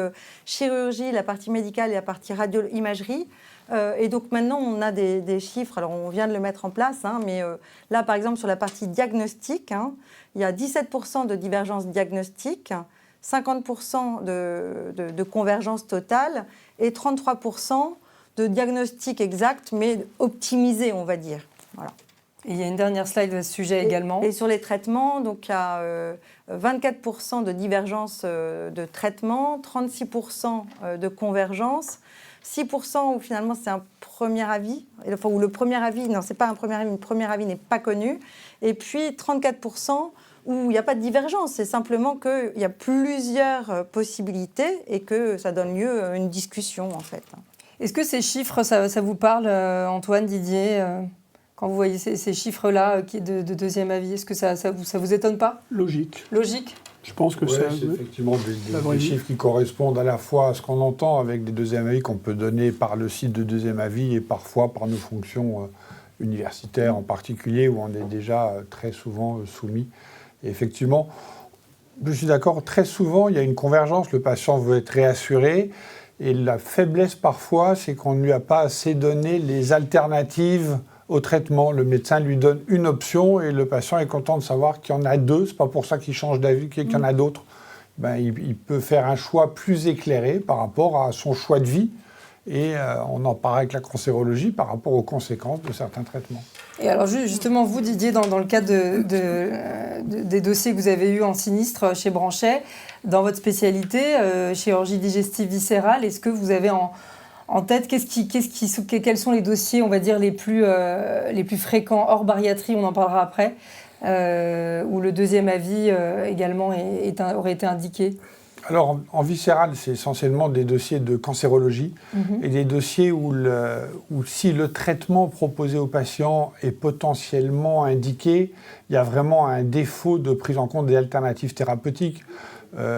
chirurgie, la partie médicale et la partie radio-imagerie. Et donc maintenant, on a des chiffres, alors on vient de le mettre en place, mais là, par exemple, sur la partie diagnostic, il y a 17% de divergence diagnostique, 50% de convergence totale et 33% de diagnostic exact, mais optimisé, on va dire. Voilà. Et il y a une dernière slide à ce sujet également. Et sur les traitements, donc il y a 24% de divergence de traitement, 36% de convergence, 6% où finalement c'est un premier avis, enfin où le premier avis, non c'est pas un premier avis, le premier avis n'est pas connu, et puis 34% où il n'y a pas de divergence, c'est simplement qu'il y a plusieurs possibilités et que ça donne lieu à une discussion en fait. Est-ce que ces chiffres, ça vous parle, Antoine, Didier, quand vous voyez ces chiffres-là de deuxième avis, est-ce que ça vous étonne pas ? Logique. Logique ? Je pense que c'est effectivement des chiffres qui correspondent à la fois à ce qu'on entend avec des deuxièmes avis qu'on peut donner par le site de deuxième avis et parfois par nos fonctions universitaires en particulier où on est déjà très souvent soumis. Et effectivement, je suis d'accord, très souvent il y a une convergence, le patient veut être réassuré et la faiblesse parfois c'est qu'on ne lui a pas assez donné les alternatives au traitement. Le médecin lui donne une option et le patient est content de savoir qu'il y en a deux. C'est pas pour ça qu'il change d'avis, qu'il y en a d'autres. Il peut faire un choix plus éclairé par rapport à son choix de vie. Et on en parle avec la cancérologie par rapport aux conséquences de certains traitements. Et alors justement, vous Didier, dans le cadre des dossiers que vous avez eus en sinistre chez Branchet, dans votre spécialité, chirurgie digestive viscérale, est-ce que vous avez en tête, quels sont les dossiers, on va dire, les plus fréquents hors bariatrie, on en parlera après, où le deuxième avis également aurait été indiqué ? Alors, en viscéral, c'est essentiellement des dossiers de cancérologie et des dossiers où si le traitement proposé au patient est potentiellement indiqué, il y a vraiment un défaut de prise en compte des alternatives thérapeutiques.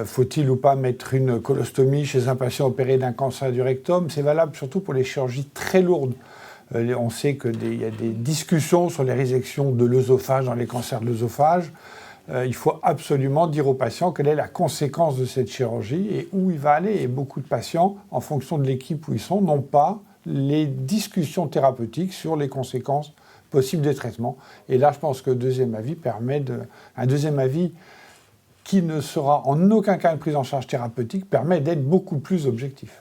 Faut-il ou pas mettre une colostomie chez un patient opéré d'un cancer du rectum ? C'est valable surtout pour les chirurgies très lourdes. On sait qu'il y a des discussions sur les résections de l'œsophage dans les cancers de l'œsophage. Il faut absolument dire au patient quelle est la conséquence de cette chirurgie et où il va aller. Et beaucoup de patients, en fonction de l'équipe où ils sont, n'ont pas les discussions thérapeutiques sur les conséquences possibles des traitements. Et là, je pense que le deuxième avis un deuxième avis qui ne sera en aucun cas une prise en charge thérapeutique, permet d'être beaucoup plus objectif.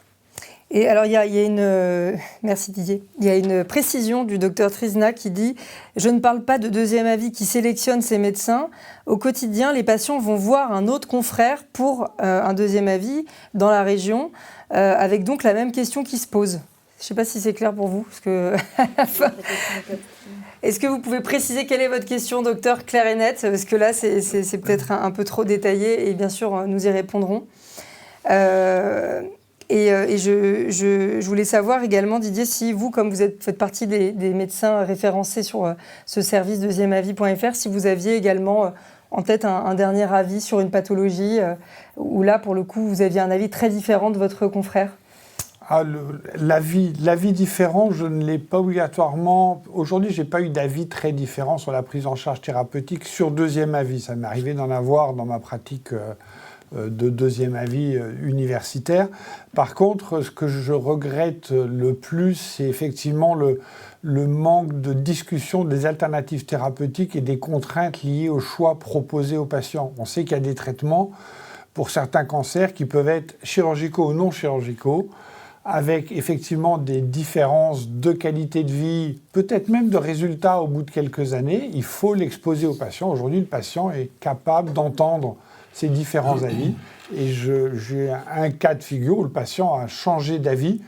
Et alors, il y a une... Merci Didier. Il y a une précision du docteur Trizna qui dit « Je ne parle pas de deuxième avis qui sélectionne ses médecins. Au quotidien, les patients vont voir un autre confrère pour un deuxième avis dans la région, avec donc la même question qui se pose. » Je ne sais pas si c'est clair pour vous, parce que à la fin... Est-ce que vous pouvez préciser quelle est votre question, docteur, claire et nette ? Parce que là, c'est peut-être un peu trop détaillé, et bien sûr, nous y répondrons. Et je voulais savoir également, Didier, si vous, comme vous faites partie des médecins référencés sur ce service deuxièmeavis.fr, si vous aviez également en tête un dernier avis sur une pathologie, où là, pour le coup, vous aviez un avis très différent de votre confrère. L'avis différent, je ne l'ai pas obligatoirement. Aujourd'hui, je n'ai pas eu d'avis très différent sur la prise en charge thérapeutique sur deuxième avis. Ça m'est arrivé d'en avoir dans ma pratique de deuxième avis universitaire. Par contre, ce que je regrette le plus, c'est effectivement le manque de discussion des alternatives thérapeutiques et des contraintes liées aux choix proposés aux patients. On sait qu'il y a des traitements pour certains cancers qui peuvent être chirurgicaux ou non chirurgicaux, avec effectivement des différences de qualité de vie, peut-être même de résultats au bout de quelques années. Il faut l'exposer au patient. Aujourd'hui, le patient est capable d'entendre ces différents avis. Et j'ai un cas de figure où le patient a changé d'avis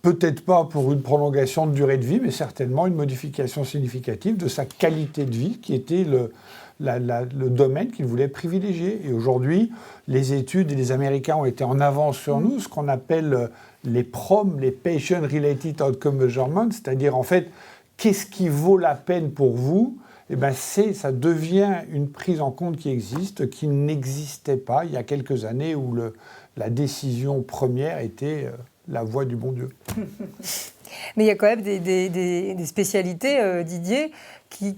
peut-être pas pour une prolongation de durée de vie, mais certainement une modification significative de sa qualité de vie, qui était le domaine qu'il voulait privilégier. Et aujourd'hui, les études et les Américains ont été en avance sur nous, ce qu'on appelle les PROM, les Patient Related Outcome Measurements, c'est-à-dire en fait, qu'est-ce qui vaut la peine pour vous ? Eh bien, ça devient une prise en compte qui existe, qui n'existait pas il y a quelques années où la décision première était la voie du bon Dieu. Mais il y a quand même des spécialités, Didier,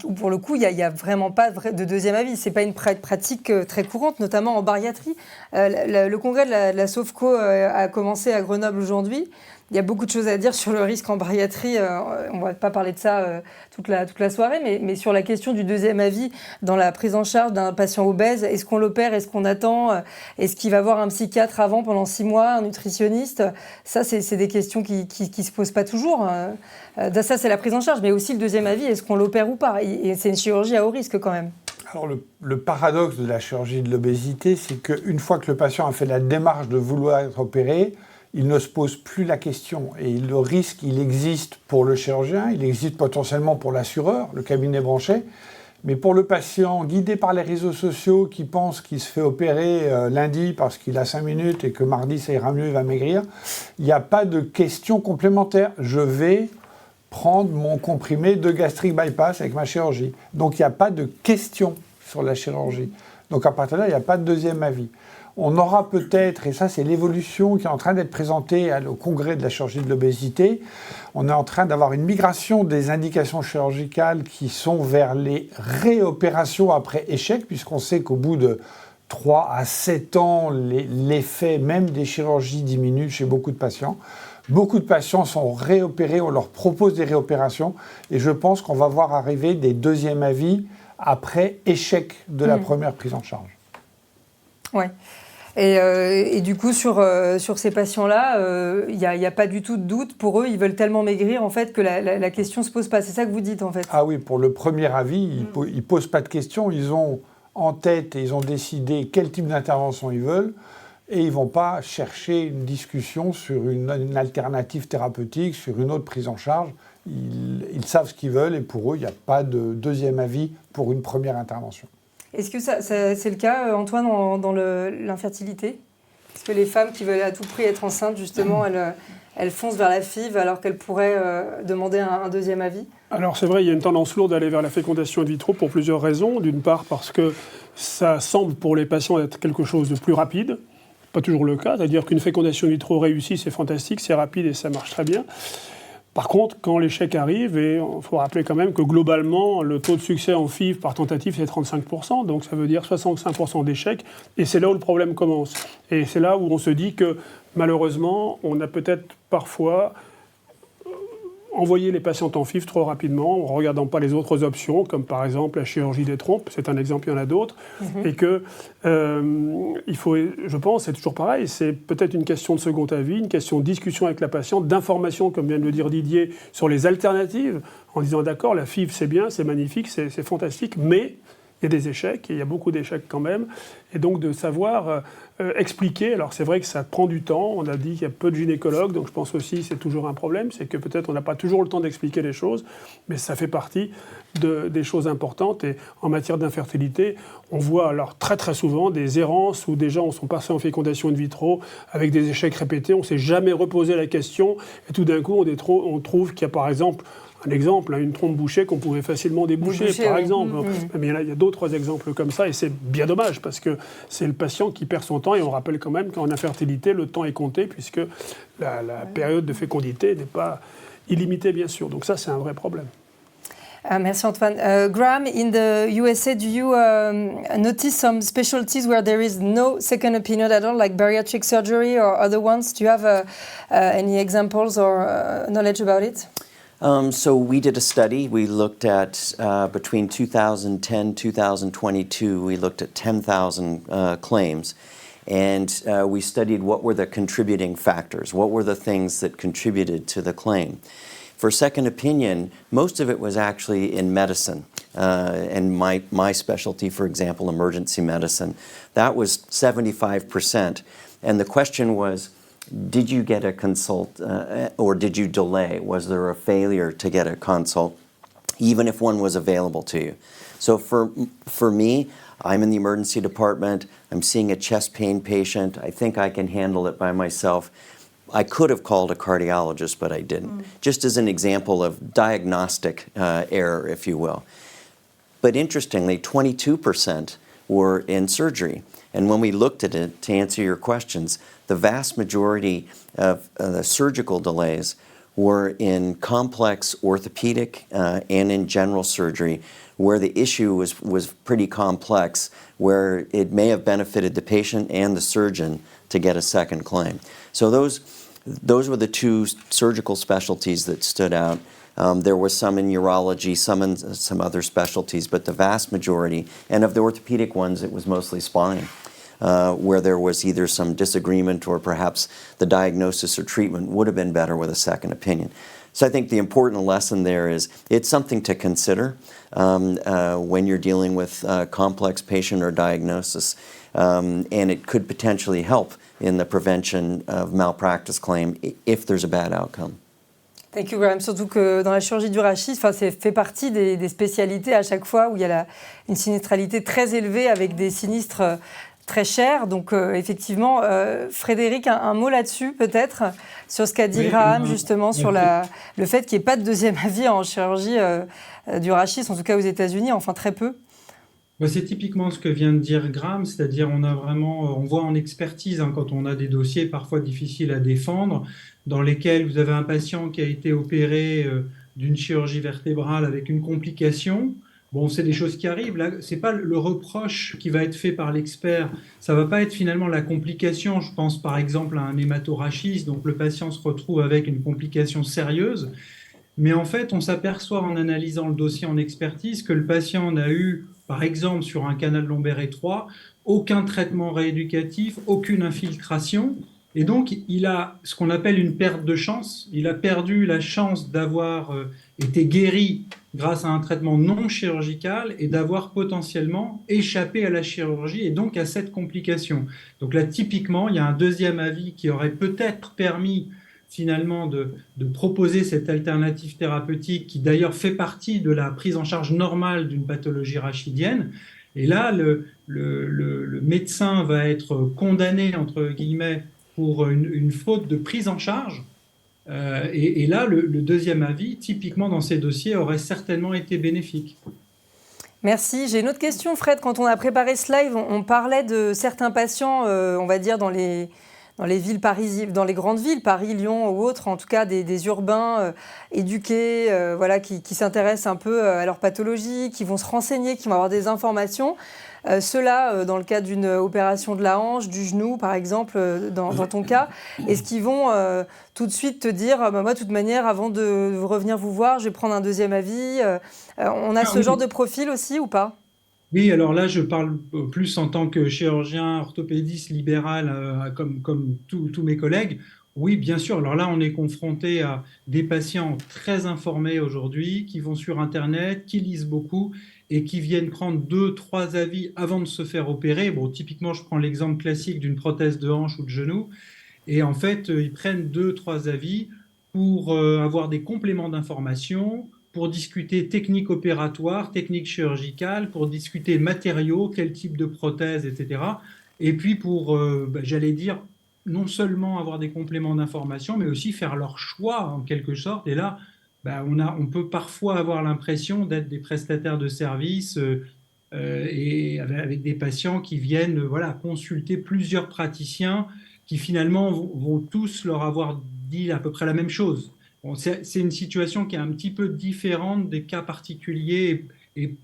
où pour le coup, il n'y a vraiment pas de deuxième avis. Ce n'est pas une pratique très courante, notamment en bariatrie. Le congrès de la SOFCO a commencé à Grenoble aujourd'hui. Il y a beaucoup de choses à dire sur le risque en bariatrie. On ne va pas parler de ça toute la soirée, mais sur la question du deuxième avis dans la prise en charge d'un patient obèse, est-ce qu'on l'opère, est-ce qu'on attend, est-ce qu'il va voir un psychiatre avant pendant 6 mois, un nutritionniste? Ça, c'est des questions qui ne se posent pas toujours. Ça, c'est la prise en charge, mais aussi le deuxième avis, est-ce qu'on l'opère ou pas? Et c'est une chirurgie à haut risque quand même. Alors le paradoxe de la chirurgie de l'obésité, c'est qu'une fois que le patient a fait la démarche de vouloir être opéré, il ne se pose plus la question. Et le risque, il existe pour le chirurgien, il existe potentiellement pour l'assureur, le cabinet branché, mais pour le patient guidé par les réseaux sociaux qui pense qu'il se fait opérer lundi parce qu'il a 5 minutes et que mardi ça ira mieux, il va maigrir, il n'y a pas de question complémentaire. Je vais prendre mon comprimé de gastric bypass avec ma chirurgie. Donc il n'y a pas de question sur la chirurgie. Donc à partir de là, il n'y a pas de deuxième avis. On aura peut-être, et ça c'est l'évolution qui est en train d'être présentée au congrès de la chirurgie de l'obésité, on est en train d'avoir une migration des indications chirurgicales qui sont vers les réopérations après échec, puisqu'on sait qu'au bout de 3 à 7 ans, l'effet même des chirurgies diminue chez beaucoup de patients. Beaucoup de patients sont réopérés, on leur propose des réopérations, et je pense qu'on va voir arriver des deuxièmes avis après échec de la première prise en charge. Ouais. Et du coup, sur ces patients-là, il n'y a pas du tout de doute. Pour eux, ils veulent tellement maigrir en fait, que la question ne se pose pas. C'est ça que vous dites en fait. Ah oui, pour le premier avis, ils ne posent pas de questions. Ils ont en tête et ils ont décidé quel type d'intervention ils veulent. Et ils ne vont pas chercher une discussion sur une alternative thérapeutique, sur une autre prise en charge. Ils savent ce qu'ils veulent et pour eux, il n'y a pas de deuxième avis pour une première intervention. Est-ce que c'est le cas, Antoine, dans l'infertilité? Est-ce que les femmes qui veulent à tout prix être enceintes, justement, elles foncent vers la FIV alors qu'elles pourraient demander un deuxième avis? Alors c'est vrai, il y a une tendance lourde d'aller vers la fécondation in vitro pour plusieurs raisons. D'une part parce que ça semble pour les patients être quelque chose de plus rapide. Pas toujours le cas, c'est-à-dire qu'une fécondation in vitro réussie, c'est fantastique, c'est rapide et ça marche très bien. Par contre, quand l'échec arrive, et il faut rappeler quand même que globalement, le taux de succès en FIV par tentative, c'est 35%, donc ça veut dire 65% d'échecs, et c'est là où le problème commence. Et c'est là où on se dit que, malheureusement, on a peut-être parfois envoyer les patientes en FIV trop rapidement, en ne regardant pas les autres options, comme par exemple la chirurgie des trompes, c'est un exemple, il y en a d'autres, et que il faut, je pense, c'est toujours pareil, c'est peut-être une question de second avis, une question de discussion avec la patiente, d'information, comme vient de le dire Didier, sur les alternatives, en disant d'accord, la FIV c'est bien, c'est magnifique, c'est fantastique, mais il y a des échecs, et il y a beaucoup d'échecs quand même, et donc de savoir expliquer, alors c'est vrai que ça prend du temps, on a dit qu'il y a peu de gynécologues, donc je pense aussi que c'est toujours un problème, c'est que peut-être on n'a pas toujours le temps d'expliquer les choses, mais ça fait partie des choses importantes, et en matière d'infertilité, on voit alors très très souvent des errances où des gens sont passés en fécondation in vitro avec des échecs répétés, on ne s'est jamais reposé la question, et tout d'un coup on trouve qu'il y a par exemple un exemple, une trompe bouchée qu'on pouvait facilement déboucher, par exemple. Mais il y a d'autres exemples comme ça, et c'est bien dommage, parce que c'est le patient qui perd son temps, et on rappelle quand même qu'en infertilité, le temps est compté, puisque la période de fécondité n'est pas illimitée, bien sûr. Donc ça, c'est un vrai problème. Merci Antoine. Graham, in the USA, do you notice some specialties where there is no second opinion at all, like bariatric surgery or other ones? Do you have any examples or knowledge about it? So we did a study. We looked at, between 2010 and 2022, we looked at 10,000 claims. And we studied what were the contributing factors, what were the things that contributed to the claim. For second opinion, most of it was actually in medicine. And my specialty, for example, emergency medicine, that was 75%. And the question was, did you get a consult or did you delay? Was there a failure to get a consult, even if one was available to you? So for me, I'm in the emergency department. I'm seeing a chest pain patient. I think I can handle it by myself. I could have called a cardiologist, but I didn't. Just as an example of diagnostic error, if you will. But interestingly, 22% were in surgery. And when we looked at it, to answer your questions, the vast majority of the surgical delays were in complex orthopedic and in general surgery, where the issue was pretty complex, where it may have benefited the patient and the surgeon to get a second claim. So those were the two surgical specialties that stood out. There was some in urology, some in some other specialties, but the vast majority, and of the orthopedic ones, it was mostly spine, where there was either some disagreement or perhaps the diagnosis or treatment would have been better with a second opinion. So I think the important lesson there is it's something to consider when you're dealing with complex patient or diagnosis, and it could potentially help in the prevention of malpractice claim if there's a bad outcome. Thank you, Graham. Surtout que dans la chirurgie du rachis, c'est fait partie des spécialités à chaque fois où il y a une sinistralité très élevée avec des sinistres très chers. Donc effectivement, Frédéric, un mot là-dessus peut-être, sur ce qu'a dit Graham justement, sur le fait qu'il n'y ait pas de deuxième avis en chirurgie du rachis, en tout cas aux États-Unis, enfin très peu. C'est typiquement ce que vient de dire Graham, c'est-à-dire on voit en expertise quand on a des dossiers parfois difficiles à défendre, dans lesquels vous avez un patient qui a été opéré d'une chirurgie vertébrale avec une complication. Bon, c'est des choses qui arrivent. Là, c'est pas le reproche qui va être fait par l'expert. Ça va pas être finalement la complication. Je pense par exemple à un hématorachis, donc le patient se retrouve avec une complication sérieuse. Mais en fait, on s'aperçoit en analysant le dossier en expertise que le patient n'a eu, par exemple, sur un canal lombaire étroit, aucun traitement rééducatif, aucune infiltration. Et donc, il a ce qu'on appelle une perte de chance. Il a perdu la chance d'avoir été guéri grâce à un traitement non chirurgical et d'avoir potentiellement échappé à la chirurgie et donc à cette complication. Donc là, typiquement, il y a un deuxième avis qui aurait peut-être permis finalement de proposer cette alternative thérapeutique qui d'ailleurs fait partie de la prise en charge normale d'une pathologie rachidienne. Et là, le médecin va être condamné, entre guillemets, pour une faute de prise en charge. Et là, le deuxième avis, typiquement dans ces dossiers, aurait certainement été bénéfique. Merci. J'ai une autre question, Fred. Quand on a préparé ce live, on parlait de certains patients, on va dire, dans les villes parisiennes, dans les grandes villes, Paris, Lyon ou autres, en tout cas des urbains éduqués, qui s'intéressent un peu à leur pathologie, qui vont se renseigner, qui vont avoir des informations. Ceux-là, dans le cas d'une opération de la hanche, du genou, par exemple, dans ton cas, est-ce qu'ils vont tout de suite te dire moi, de toute manière, avant de revenir vous voir, je vais prendre un deuxième avis On a ce genre de profil aussi ou pas ? Oui, alors là, je parle plus en tant que chirurgien orthopédiste libéral, comme tous mes collègues. Oui, bien sûr. Alors là, on est confronté à des patients très informés aujourd'hui, qui vont sur Internet, qui lisent beaucoup et qui viennent prendre 2-3 avis avant de se faire opérer. Bon, typiquement, je prends l'exemple classique d'une prothèse de hanche ou de genou. Et en fait, ils prennent 2-3 avis pour avoir des compléments d'information, pour discuter technique opératoire, technique chirurgicale, pour discuter matériaux, quel type de prothèse, etc. Et puis pour, j'allais dire, non seulement avoir des compléments d'information, mais aussi faire leur choix en quelque sorte. Et là, on peut parfois avoir l'impression d'être des prestataires de services et avec des patients qui viennent consulter plusieurs praticiens qui finalement vont tous leur avoir dit à peu près la même chose. Bon, c'est une situation qui est un petit peu différente des cas particuliers et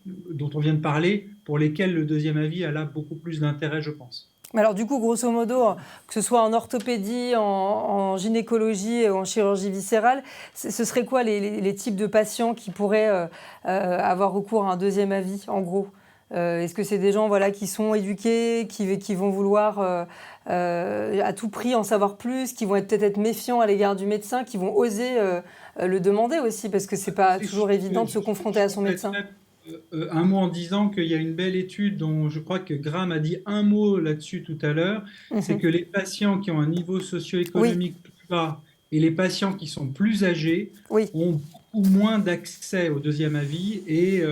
dont on vient de parler, pour lesquels le deuxième avis a là beaucoup plus d'intérêt, je pense. Alors du coup, grosso modo, que ce soit en orthopédie, en gynécologie ou en chirurgie viscérale, ce serait quoi les types de patients qui pourraient avoir recours à un deuxième avis, en gros ? Est-ce que c'est des gens qui sont éduqués, qui vont vouloir à tout prix en savoir plus, qui vont peut-être être méfiants à l'égard du médecin, qui vont oser le demander aussi, parce que ce n'est pas toujours évident de se confronter à son médecin. un mot en disant qu'il y a une belle étude dont je crois que Graham a dit un mot là-dessus tout à l'heure, c'est que les patients qui ont un niveau socio-économique plus bas et les patients qui sont plus âgés ont beaucoup moins d'accès au deuxième avis et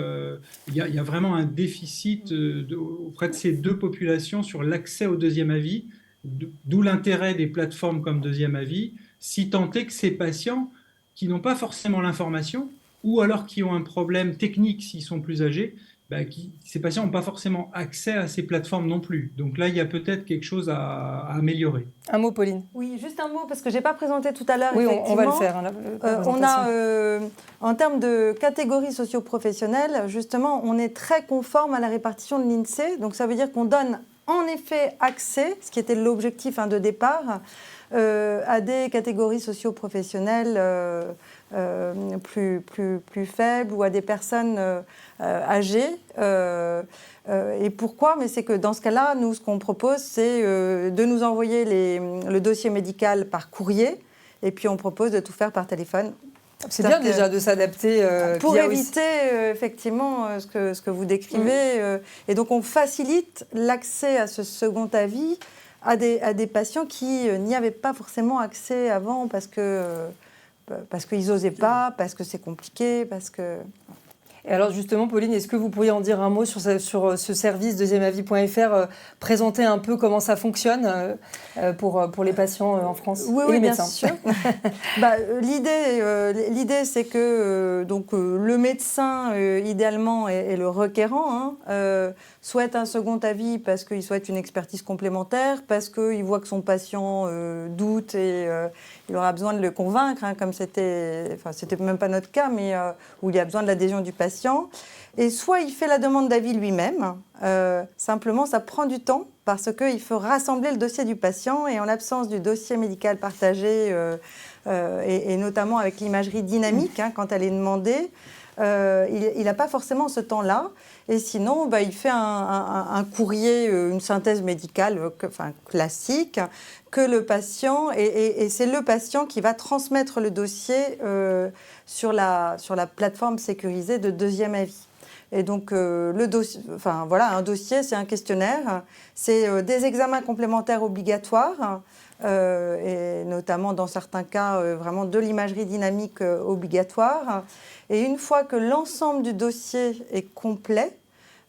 il y a vraiment un déficit auprès de ces deux populations sur l'accès au deuxième avis, d'où l'intérêt des plateformes comme deuxième avis, si tant est que ces patients qui n'ont pas forcément l'information ou alors qui ont un problème technique s'ils sont plus âgés, ces patients n'ont pas forcément accès à ces plateformes non plus. Donc là, il y a peut-être quelque chose à améliorer. Un mot, Pauline. Oui, juste un mot, parce que je n'ai pas présenté tout à l'heure. Oui, on va le faire. On a, en termes de catégories socio-professionnelles, justement, on est très conforme à la répartition de l'INSEE. Donc ça veut dire qu'on donne en effet accès, ce qui était l'objectif de départ, à des catégories socio-professionnelles plus faibles ou à des personnes âgées. Et pourquoi ? Mais c'est que dans ce cas-là, nous, ce qu'on propose, c'est de nous envoyer le dossier médical par courrier, et puis on propose de tout faire par téléphone. C'est bien déjà de s'adapter. Pour éviter effectivement ce que vous décrivez. Et donc on facilite l'accès à ce second avis à des patients qui n'y avaient pas forcément accès avant parce qu'ils n'osaient pas, parce que c'est compliqué, parce que... Et alors justement, Pauline, est-ce que vous pourriez en dire un mot sur ce service deuxièmeavis.fr, présenter un peu comment ça fonctionne pour les patients en France et les médecins. Sûr. L'idée, c'est que le médecin, idéalement, et le requérant, souhaite un second avis parce qu'il souhaite une expertise complémentaire, parce qu'il voit que son patient doute et il aura besoin de le convaincre, comme c'était même pas notre cas, mais où il y a besoin de l'adhésion du patient. Et soit il fait la demande d'avis lui-même, simplement ça prend du temps parce qu'il faut rassembler le dossier du patient et en l'absence du dossier médical partagé et notamment avec l'imagerie dynamique quand elle est demandée, il n'a pas forcément ce temps-là. Et sinon, il fait un courrier, une synthèse médicale classique, que le patient, et c'est le patient qui va transmettre le dossier sur la plateforme sécurisée de deuxième avis. Et donc, un dossier, c'est un questionnaire, c'est des examens complémentaires obligatoires, et notamment dans certains cas, vraiment de l'imagerie dynamique obligatoire. Et une fois que l'ensemble du dossier est complet,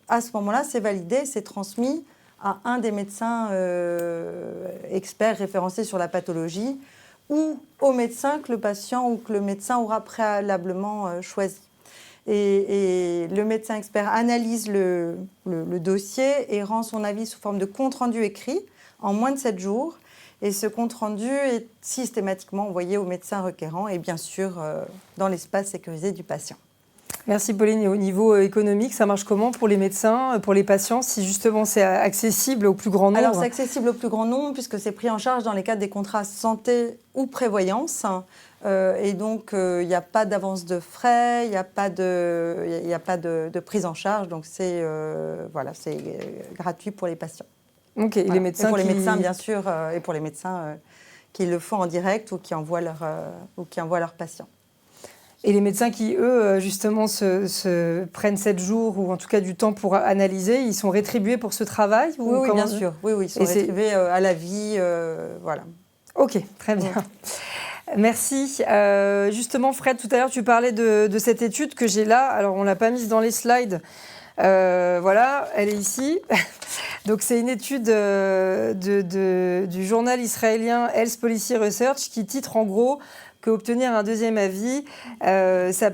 à ce moment-là, c'est validé, c'est transmis à un des médecins experts référencés sur la pathologie ou au médecin que le patient ou que le médecin aura préalablement choisi. Et le médecin expert analyse le dossier et rend son avis sous forme de compte-rendu écrit en moins de 7 jours. Et ce compte-rendu est systématiquement envoyé au médecin requérant et bien sûr dans l'espace sécurisé du patient. Merci Pauline. Et au niveau économique, ça marche comment pour les médecins, pour les patients, si justement c'est accessible au plus grand nombre ? Alors c'est accessible au plus grand nombre puisque c'est pris en charge dans les cadres des contrats santé ou prévoyance. Et donc il n'y a pas d'avance de frais, il n'y a pas de prise en charge. Donc c'est gratuit pour les patients. Okay. Voilà. Les médecins médecins, bien sûr, et pour les médecins qui le font en direct ou qui envoient leurs patients. Et les médecins qui, eux, justement, se prennent 7 jours ou en tout cas du temps pour analyser, ils sont rétribués pour ce travail ou Oui, bien sûr. Oui, ils sont rétribués à la vie, voilà. Ok, très bien. Merci. Justement, Fred, tout à l'heure, tu parlais de cette étude que j'ai là. Alors, on ne l'a pas mise dans les slides. Voilà, elle est ici. Donc, c'est une étude du journal israélien Health Policy Research qui titre en gros qu'obtenir un deuxième avis, ça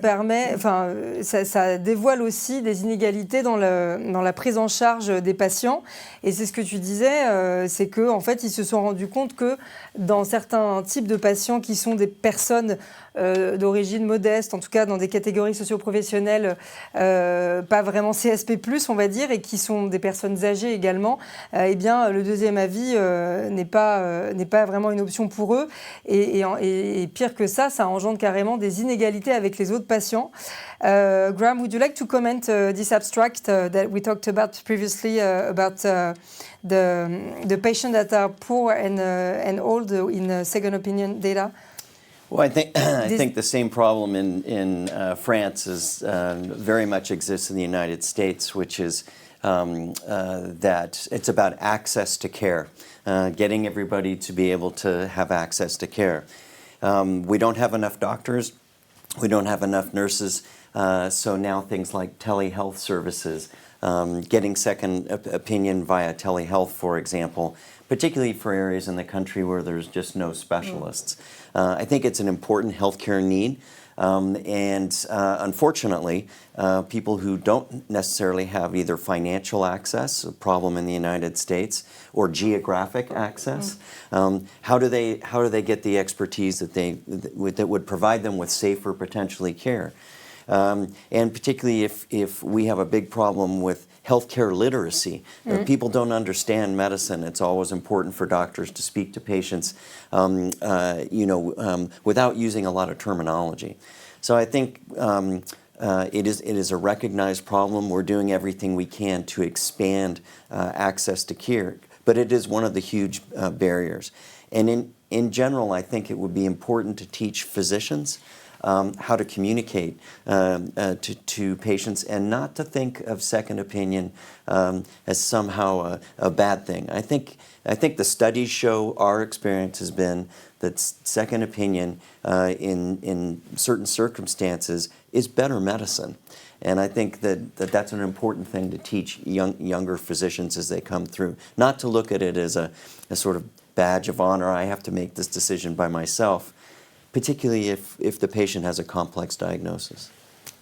dévoile aussi des inégalités dans la prise en charge des patients. Et c'est ce que tu disais, c'est qu'en fait, ils se sont rendus compte que dans certains types de patients qui sont des personnes d'origine modeste, en tout cas dans des catégories socio-professionnelles pas vraiment CSP+, on va dire, et qui sont des personnes âgées également, eh bien, le deuxième avis n'est pas vraiment une option pour eux. Et pire que ça engendre carrément des inégalités avec les autres patients. Graham, would you like to comment this abstract that we talked about previously about the patients that are poor and old in second opinion data? Well, I think the same problem in France is very much exists in the United States, which is that it's about access to care, getting everybody to be able to have access to care. We don't have enough doctors, we don't have enough nurses, so now things like telehealth services, getting second opinion via telehealth, for example, particularly for areas in the country where there's just no specialists. I think it's an important healthcare need, and unfortunately, people who don't necessarily have either financial access, a problem in the United States, or geographic access, how do they get the expertise that would provide them with safer, potentially, care? And particularly if we have a big problem with healthcare literacy. People don't understand medicine. It's always important for doctors to speak to patients, without using a lot of terminology. So I think it is a recognized problem. We're doing everything we can to expand access to care, but it is one of the huge barriers. And in general, I think it would be important to teach physicians how to communicate to patients and not to think of second opinion as somehow a bad thing. I think the studies show, our experience has been that second opinion in certain circumstances is better medicine. And I think that's an important thing to teach younger physicians as they come through. Not to look at it as a sort of badge of honor, I have to make this decision by myself, particularly if the patient has a complex diagnosis.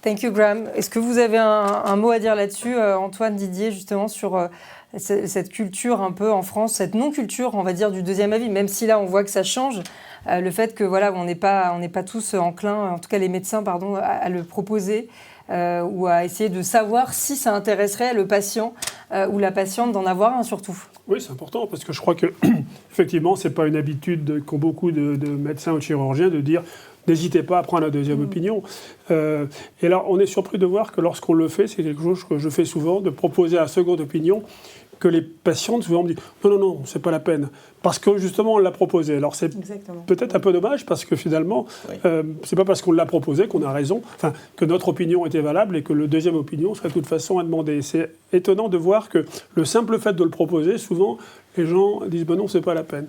Thank you, Graham. Est-ce que vous avez un mot à dire là-dessus, Antoine, Didier, justement, sur cette culture un peu en France, cette non-culture, on va dire, du deuxième avis, même si là, on voit que ça change, le fait que, voilà, on n'est pas tous enclins, en tout cas les médecins, pardon, à le proposer ou à essayer de savoir si ça intéresserait le patient ou la patiente d'en avoir un, surtout. Oui, c'est important, parce que je crois que, effectivement, ce n'est pas une habitude qu'ont beaucoup de médecins ou de chirurgiens de dire « n'hésitez pas à prendre la deuxième opinion ». Et alors, on est surpris de voir que lorsqu'on le fait, c'est quelque chose que je fais souvent, de proposer la seconde opinion, que les patientes souvent me disent « non, c'est pas la peine », parce que justement, on l'a proposé. Alors, c'est peut-être un peu dommage, parce que finalement, c'est pas parce qu'on l'a proposé qu'on a raison, enfin, que notre opinion était valable et que le deuxième opinion serait de toute façon à demander. C'est étonnant de voir que le simple fait de le proposer, souvent, les gens disent non, c'est pas la peine.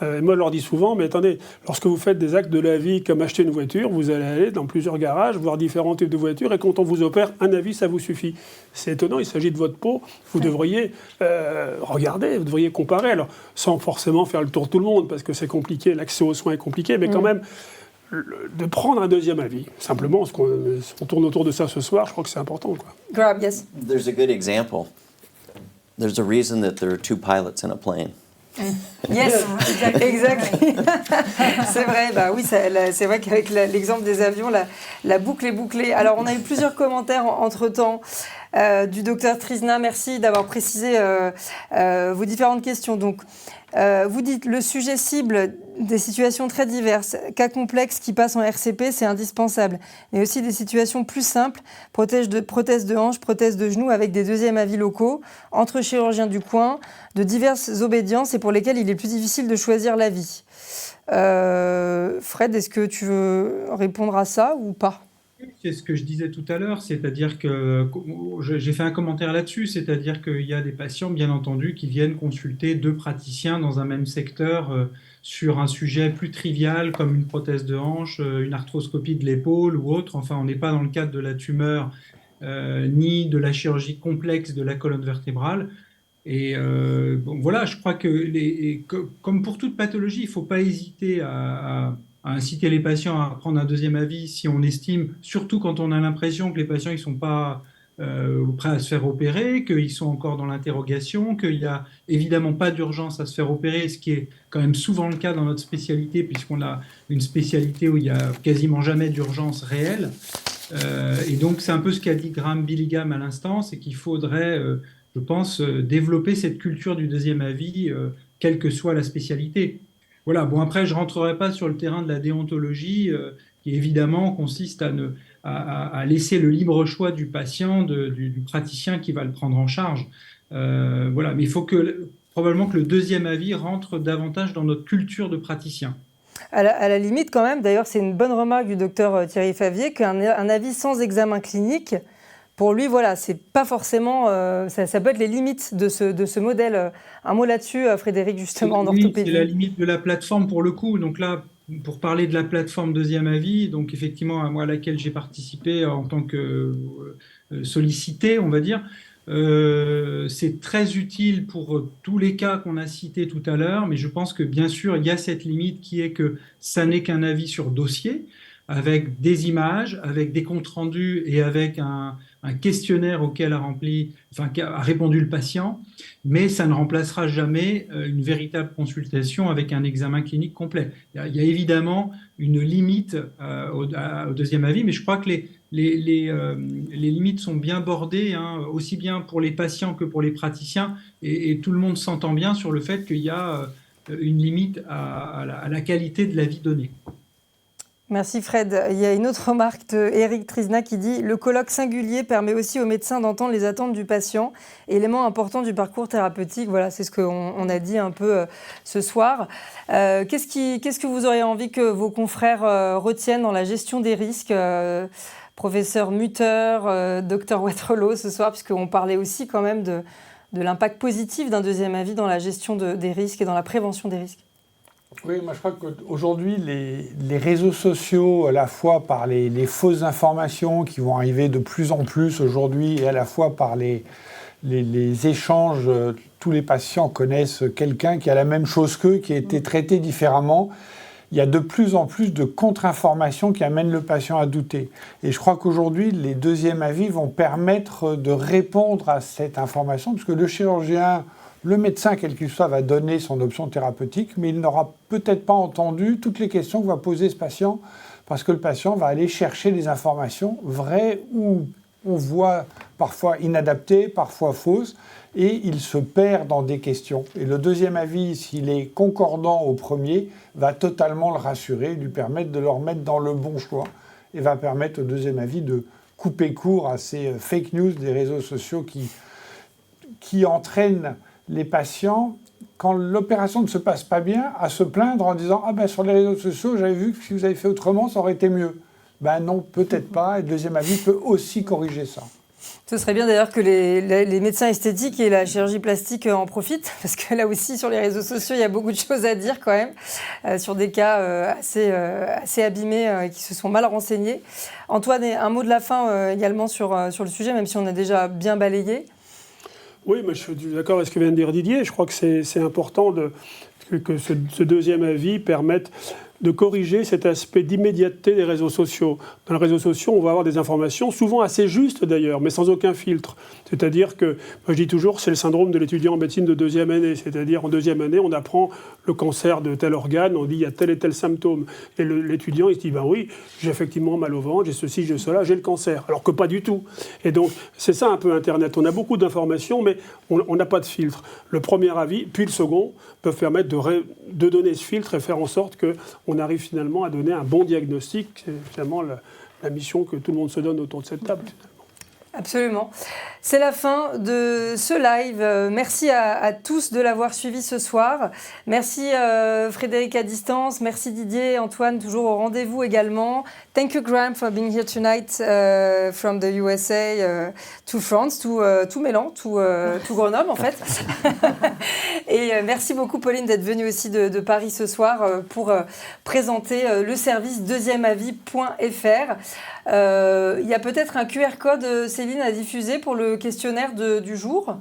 Et moi, je leur dis souvent, mais attendez, lorsque vous faites des actes de la vie comme acheter une voiture, vous allez aller dans plusieurs garages, voir différents types de voitures, et quand on vous opère, un avis, ça vous suffit. C'est étonnant, il s'agit de votre peau, vous devriez regarder, vous devriez comparer, alors sans forcément faire le tour de tout le monde, parce que c'est compliqué, l'accès aux soins est compliqué, mais quand même, de prendre un deuxième avis. Simplement, on tourne autour de ça ce soir, je crois que c'est important, quoi. Graham, yes. There's a good example. There's a reason that there are two pilots in a plane. Yes, exactly. C'est vrai, bah oui, c'est vrai qu'avec l'exemple des avions, la boucle est bouclée. Alors, on a eu plusieurs commentaires entre-temps du docteur Trisna. Merci d'avoir précisé vos différentes questions. Donc, vous dites, le sujet cible des situations très diverses, cas complexes qui passent en RCP, c'est indispensable. Mais aussi des situations plus simples, prothèse de hanche, prothèse de genou avec des deuxièmes avis locaux, entre chirurgiens du coin, de diverses obédiences et pour lesquelles il est plus difficile de choisir l'avis. Fred, est-ce que tu veux répondre à ça ou pas ? C'est ce que je disais tout à l'heure, c'est-à-dire que j'ai fait un commentaire là-dessus, c'est-à-dire qu'il y a des patients, bien entendu, qui viennent consulter deux praticiens dans un même secteur sur un sujet plus trivial comme une prothèse de hanche, une arthroscopie de l'épaule ou autre. Enfin, on n'est pas dans le cadre de la tumeur ni de la chirurgie complexe de la colonne vertébrale. Et bon, voilà, je crois que comme pour toute pathologie, il ne faut pas hésiter à inciter les patients à prendre un deuxième avis si on estime, surtout quand on a l'impression que les patients ne sont pas prêts à se faire opérer, qu'ils sont encore dans l'interrogation, qu'il n'y a évidemment pas d'urgence à se faire opérer, ce qui est quand même souvent le cas dans notre spécialité, puisqu'on a une spécialité où il n'y a quasiment jamais d'urgence réelle. Et donc c'est un peu ce qu'a dit Graham Billingham à l'instant, c'est qu'il faudrait, je pense, développer cette culture du deuxième avis, quelle que soit la spécialité. Voilà, bon après je ne rentrerai pas sur le terrain de la déontologie qui évidemment consiste à laisser le libre choix du patient, du praticien qui va le prendre en charge. Voilà, mais il faut probablement que le deuxième avis rentre davantage dans notre culture de praticien. À la limite, quand même, d'ailleurs, c'est une bonne remarque du docteur Thierry Favier, qu'un avis sans examen clinique, pour lui, voilà, c'est pas forcément. Ça peut être les limites de ce modèle. Un mot là-dessus, Frédéric, justement, en orthopédie. C'est la limite de la plateforme pour le coup. Donc là, pour parler de la plateforme Deuxième Avis, donc effectivement, moi, à laquelle j'ai participé en tant que sollicité, on va dire, c'est très utile pour tous les cas qu'on a cités tout à l'heure, mais je pense que bien sûr, il y a cette limite qui est que ça n'est qu'un avis sur dossier, avec des images, avec des comptes rendus et avec un questionnaire auquel a répondu le patient, mais ça ne remplacera jamais une véritable consultation avec un examen clinique complet. Il y a évidemment une limite au deuxième avis, mais je crois que les limites sont bien bordées, hein, aussi bien pour les patients que pour les praticiens, et tout le monde s'entend bien sur le fait qu'il y a une limite à la qualité de l'avis donné. Merci Fred. Il y a une autre remarque d'Éric Trizna qui dit « Le colloque singulier permet aussi aux médecins d'entendre les attentes du patient, élément important du parcours thérapeutique. » Voilà, c'est ce qu'on a dit un peu ce soir. Qu'est-ce que vous auriez envie que vos confrères retiennent dans la gestion des risques, professeur Mutter, docteur Waterloo ce soir, puisqu'on parlait aussi quand même de l'impact positif d'un deuxième avis dans la gestion des risques et dans la prévention des risques. Oui, moi je crois qu'aujourd'hui, les réseaux sociaux, à la fois par les fausses informations qui vont arriver de plus en plus aujourd'hui, et à la fois par les échanges, tous les patients connaissent quelqu'un qui a la même chose qu'eux, qui a été traité différemment. Il y a de plus en plus de contre-informations qui amènent le patient à douter. Et je crois qu'aujourd'hui, les deuxièmes avis vont permettre de répondre à cette information, parce que le chirurgien, le médecin, quel qu'il soit, va donner son option thérapeutique, mais il n'aura peut-être pas entendu toutes les questions que va poser ce patient, parce que le patient va aller chercher des informations vraies ou on voit parfois inadaptées, parfois fausses, et il se perd dans des questions. Et le deuxième avis, s'il est concordant au premier, va totalement le rassurer, lui permettre de le remettre dans le bon choix, et va permettre au deuxième avis de couper court à ces fake news des réseaux sociaux qui entraînent les patients, quand l'opération ne se passe pas bien, à se plaindre en disant « Ah ben sur les réseaux sociaux, j'avais vu que si vous avez fait autrement, ça aurait été mieux. » Ben non, peut-être pas, et le deuxième avis peut aussi corriger ça. Ce serait bien d'ailleurs que les médecins esthétiques et la chirurgie plastique en profitent, parce que là aussi, sur les réseaux sociaux, il y a beaucoup de choses à dire quand même, sur des cas assez abîmés qui se sont mal renseignés. Antoine, un mot de la fin également sur le sujet, même si on a déjà bien balayé. Oui, mais je suis d'accord avec ce que vient de dire Didier. Je crois que c'est important que ce deuxième avis permette de corriger cet aspect d'immédiateté des réseaux sociaux. Dans les réseaux sociaux, on va avoir des informations, souvent assez justes d'ailleurs, mais sans aucun filtre. C'est-à-dire que, moi je dis toujours, c'est le syndrome de l'étudiant en médecine de deuxième année. C'est-à-dire, en deuxième année, on apprend le cancer de tel organe, on dit il y a tel et tel symptôme. Et l'étudiant, il se dit, ben oui, j'ai effectivement mal au ventre, j'ai ceci, j'ai cela, j'ai le cancer. Alors que pas du tout. Et donc, c'est ça un peu Internet. On a beaucoup d'informations, mais on n'a pas de filtre. Le premier avis, puis le second, peuvent permettre de donner ce filtre et faire en sorte qu'on arrive finalement à donner un bon diagnostic. C'est finalement la mission que tout le monde se donne autour de cette table. Absolument. C'est la fin de ce live. Merci à tous de l'avoir suivi ce soir. Merci Frédéric à distance. Merci Didier, Antoine, toujours au rendez-vous également. Thank you Graham for being here tonight from the USA to France, to Mélan, to Grenoble en fait. Et merci beaucoup Pauline d'être venue aussi de Paris ce soir pour présenter le service deuxièmeavis.fr. Il y a peut-être un QR code, Céline, à diffuser pour le questionnaire du jour.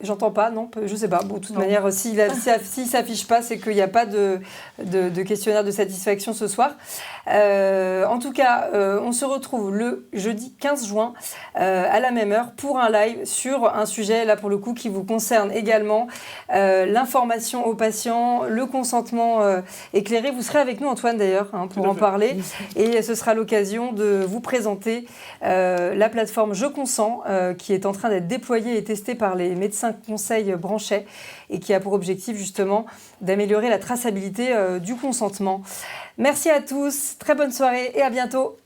J'entends pas, non, je sais pas. Bon, de toute manière, s'il s'affiche pas, c'est qu'il n'y a pas de questionnaire de satisfaction ce soir. En tout cas, on se retrouve le jeudi 15 juin à la même heure pour un live sur un sujet, là pour le coup, qui vous concerne également. L'information aux patients, le consentement éclairé. Vous serez avec nous, Antoine, d'ailleurs, pour en parler. Et ce sera l'occasion de vous présenter la plateforme Je Consens, qui est en train d'être déployée et testée par les médecins conseil Branchet et qui a pour objectif justement d'améliorer la traçabilité du consentement. Merci à tous, très bonne soirée et à bientôt.